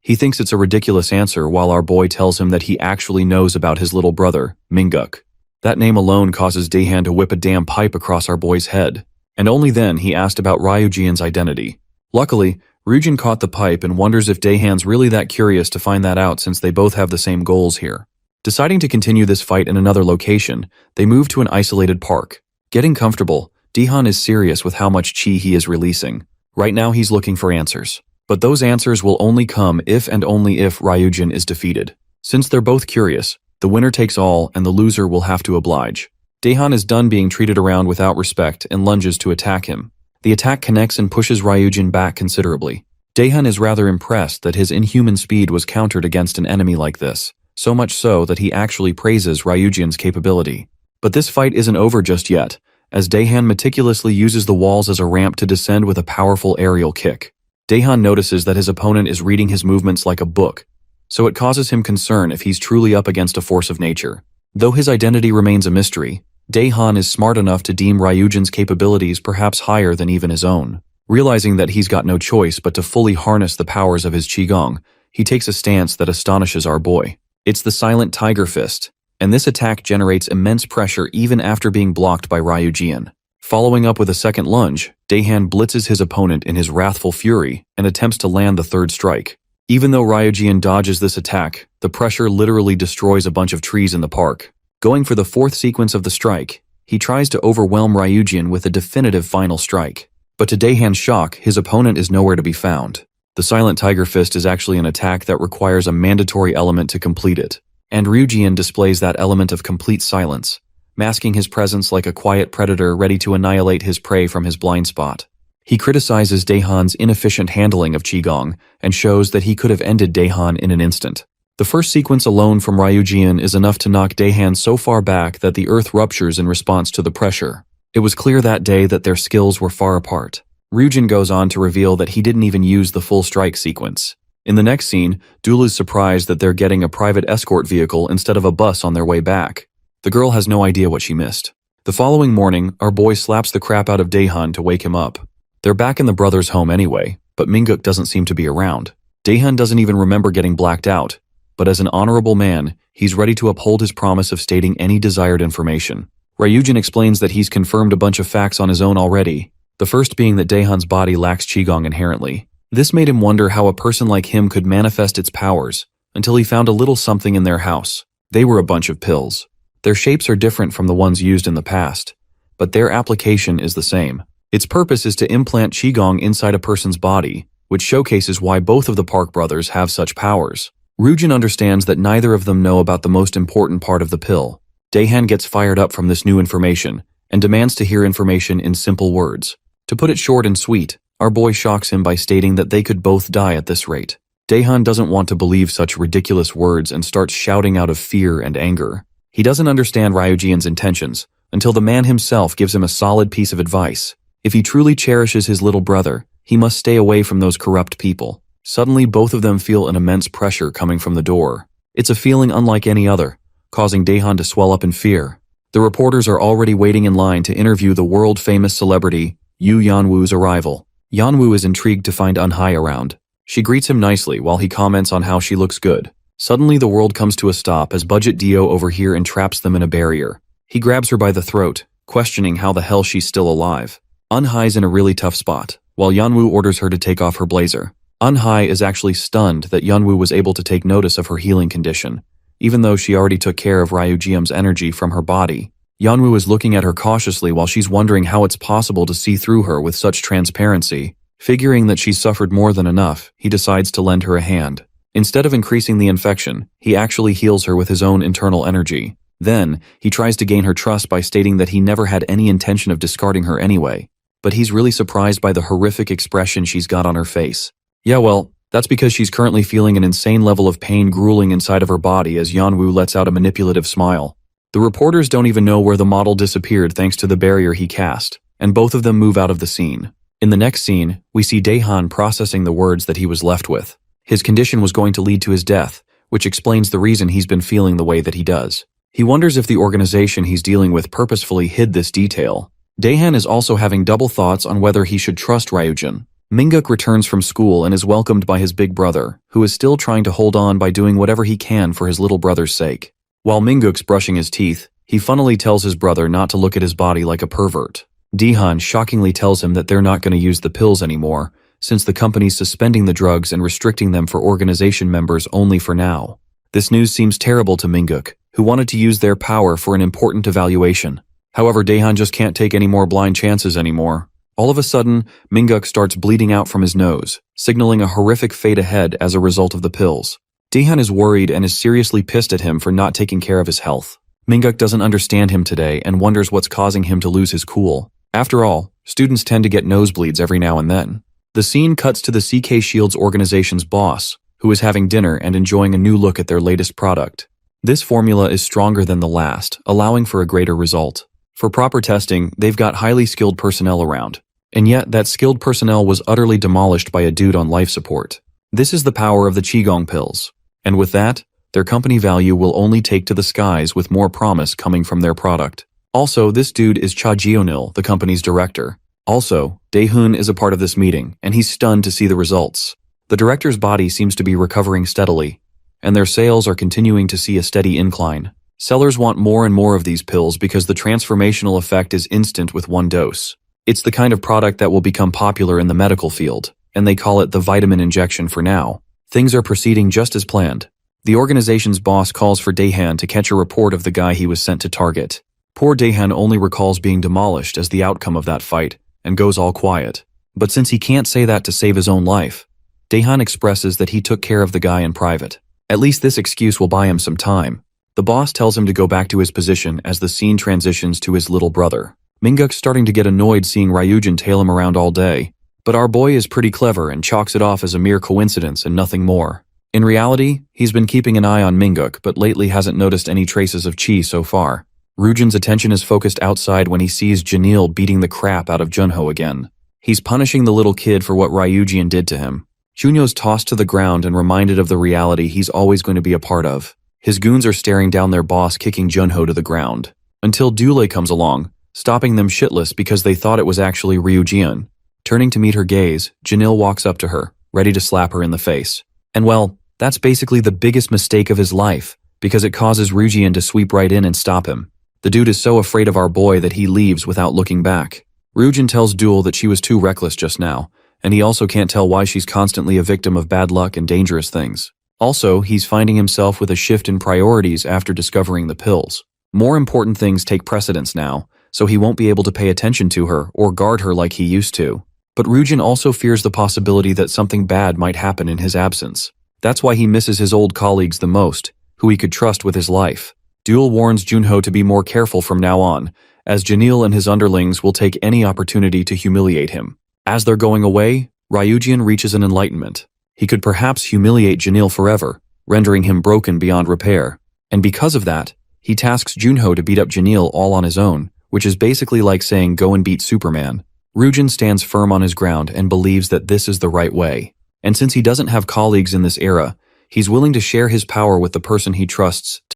He thinks it's a ridiculous answer while our boy tells him that he actually knows about his little brother, Minguk. That name alone causes Daehan to whip a damn pipe across our boy's head. And only then he asked about Ryujin's identity. Luckily, Ryujin caught the pipe and wonders if Daehan's really that curious to find that out since they both have the same goals here. Deciding to continue this fight in another location, they move to an isolated park. Getting comfortable, Daehan is serious with how much chi he is releasing. Right now he's looking for answers. But those answers will only come if and only if Ryujin is defeated. Since they're both curious, the winner takes all and the loser will have to oblige. Daehan is done being treated around without respect and lunges to attack him. The attack connects and pushes Ryujin back considerably. Daehan is rather impressed that his inhuman speed was countered against an enemy like this, so much so that he actually praises Ryujin's capability. But this fight isn't over just yet, as Daehan meticulously uses the walls as a ramp to descend with a powerful aerial kick. Daehan notices that his opponent is reading his movements like a book, so it causes him concern if he's truly up against a force of nature. Though his identity remains a mystery, Daehan is smart enough to deem Ryujin's capabilities perhaps higher than even his own. Realizing that he's got no choice but to fully harness the powers of his qigong, he takes a stance that astonishes our boy. It's the silent tiger fist, and this attack generates immense pressure even after being blocked by Ryujin. Following up with a second lunge, Daehan blitzes his opponent in his wrathful fury and attempts to land the third strike. Even though Ryujin dodges this attack, the pressure literally destroys a bunch of trees in the park. Going for the fourth sequence of the strike, he tries to overwhelm Ryujin with a definitive final strike. But to Daehan's shock, his opponent is nowhere to be found. The silent tiger fist is actually an attack that requires a mandatory element to complete it, and Ryujin displays that element of complete silence, masking his presence like a quiet predator ready to annihilate his prey from his blind spot. He criticizes Daehan's inefficient handling of qigong and shows that he could have ended Daehan in an instant. The first sequence alone from Ryujin is enough to knock Daehan so far back that the earth ruptures in response to the pressure. It was clear that day that their skills were far apart. Ryujin goes on to reveal that he didn't even use the full strike sequence. In the next scene, Dul is surprised that they're getting a private escort vehicle instead of a bus on their way back. The girl has no idea what she missed. The following morning, our boy slaps the crap out of Daehan to wake him up. They're back in the brothers' home anyway, but Minguk doesn't seem to be around. Daehan doesn't even remember getting blacked out, but as an honorable man, he's ready to uphold his promise of stating any desired information. Ryujin explains that he's confirmed a bunch of facts on his own already, the first being that Daehan's body lacks qigong inherently. This made him wonder how a person like him could manifest its powers, until he found a little something in their house. They were a bunch of pills. Their shapes are different from the ones used in the past, but their application is the same. Its purpose is to implant qigong inside a person's body, which showcases why both of the Park brothers have such powers. Ryujin understands that neither of them know about the most important part of the pill. Daehan gets fired up from this new information, and demands to hear information in simple words. To put it short and sweet, our boy shocks him by stating that they could both die at this rate. Daehan doesn't want to believe such ridiculous words and starts shouting out of fear and anger. He doesn't understand Ryujin's intentions, until the man himself gives him a solid piece of advice. If he truly cherishes his little brother, he must stay away from those corrupt people. Suddenly, both of them feel an immense pressure coming from the door. It's a feeling unlike any other, causing Daehan to swell up in fear. The reporters are already waiting in line to interview the world-famous celebrity, Yu Yanwu's arrival. Yanwu is intrigued to find Unhai around. She greets him nicely while he comments on how she looks good. Suddenly, the world comes to a stop as Budget Dio over here entraps them in a barrier. He grabs her by the throat, questioning how the hell she's still alive. Unhai's in a really tough spot, while Yanwu orders her to take off her blazer. Unhai is actually stunned that Yanwu was able to take notice of her healing condition, even though she already took care of Ryujin's energy from her body. Yanwu is looking at her cautiously while she's wondering how it's possible to see through her with such transparency. Figuring that she's suffered more than enough, he decides to lend her a hand. Instead of increasing the infection, he actually heals her with his own internal energy. Then, he tries to gain her trust by stating that he never had any intention of discarding her anyway. But he's really surprised by the horrific expression she's got on her face. Yeah, well, That's because she's currently feeling an insane level of pain grueling inside of her body as Yanwu lets out a manipulative smile. The reporters don't even know where the model disappeared thanks to the barrier he cast, and both of them move out of the scene. In the next scene, we see Daehan processing the words that he was left with. His condition was going to lead to his death, which explains the reason he's been feeling the way that he does. He wonders if the organization he's dealing with purposefully hid this detail. Daehan is also having double thoughts on whether he should trust Ryujin. Minguk returns from school and is welcomed by his big brother, who is still trying to hold on by doing whatever he can for his little brother's sake. While Minguk's brushing his teeth, he funnily tells his brother not to look at his body like a pervert. Daehan shockingly tells him that they're not going to use the pills anymore, since the company's suspending the drugs and restricting them for organization members only for now. This news seems terrible to Minguk, who wanted to use their power for an important evaluation. However, Daehan just can't take any more blind chances anymore. All of a sudden, Minguk starts bleeding out from his nose, signaling a horrific fate ahead as a result of the pills. Daehan is worried and is seriously pissed at him for not taking care of his health. Minguk doesn't understand him today and wonders what's causing him to lose his cool. After all, students tend to get nosebleeds every now and then. The scene cuts to the CK Shields organization's boss, who is having dinner and enjoying a new look at their latest product. This formula is stronger than the last, allowing for a greater result. For proper testing, they've got highly skilled personnel around. And yet, that skilled personnel was utterly demolished by a dude on life support. This is the power of the Qigong pills. And with that, their company value will only take to the skies with more promise coming from their product. Also, this dude is Cha Jionil, the company's director. Also, Daehun is a part of this meeting, and he's stunned to see the results. The director's body seems to be recovering steadily, and their sales are continuing to see a steady incline. Sellers want more and more of these pills because the transformational effect is instant with one dose. It's the kind of product that will become popular in the medical field, and they call it the vitamin injection for now. Things are proceeding just as planned. The organization's boss calls for Daehan to catch a report of the guy he was sent to target. Poor Daehan only recalls being demolished as the outcome of that fight, and goes all quiet. But since he can't say that to save his own life, Daehan expresses that he took care of the guy in private. At least this excuse will buy him some time. The boss tells him to go back to his position as the scene transitions to his little brother. Minguk's starting to get annoyed seeing Ryujin tail him around all day, but our boy is pretty clever and chalks it off as a mere coincidence and nothing more. In reality, he's been keeping an eye on Minguk, but lately hasn't noticed any traces of chi so far. Ryujin's attention is focused outside when he sees Janil beating the crap out of Junho again. He's punishing the little kid for what Ryujin did to him. Junyo's tossed to the ground and reminded of the reality he's always going to be a part of. His goons are staring down their boss kicking Junho to the ground. Until Dule comes along, stopping them shitless because they thought it was actually Ryujin. Turning to meet her gaze, Janil walks up to her, ready to slap her in the face. And well, that's basically the biggest mistake of his life, because it causes Ryujin to sweep right in and stop him. The dude is so afraid of our boy that he leaves without looking back. Ryujin tells Dule that she was too reckless just now, and he also can't tell why she's constantly a victim of bad luck and dangerous things. Also, he's finding himself with a shift in priorities after discovering the pills. More important things take precedence now, so he won't be able to pay attention to her or guard her like he used to. But Ryujin also fears the possibility that something bad might happen in his absence. That's why he misses his old colleagues the most, who he could trust with his life. Dule warns Junho to be more careful from now on, as Janil and his underlings will take any opportunity to humiliate him. As they're going away, Ryujin reaches an enlightenment. He could perhaps humiliate Janil forever, rendering him broken beyond repair. And because of that, he tasks Junho to beat up Janil all on his own, which is basically like saying go and beat Superman. Ryujin stands firm on his ground and believes that this is the right way. And since he doesn't have colleagues in this era, he's willing to share his power with the person he trusts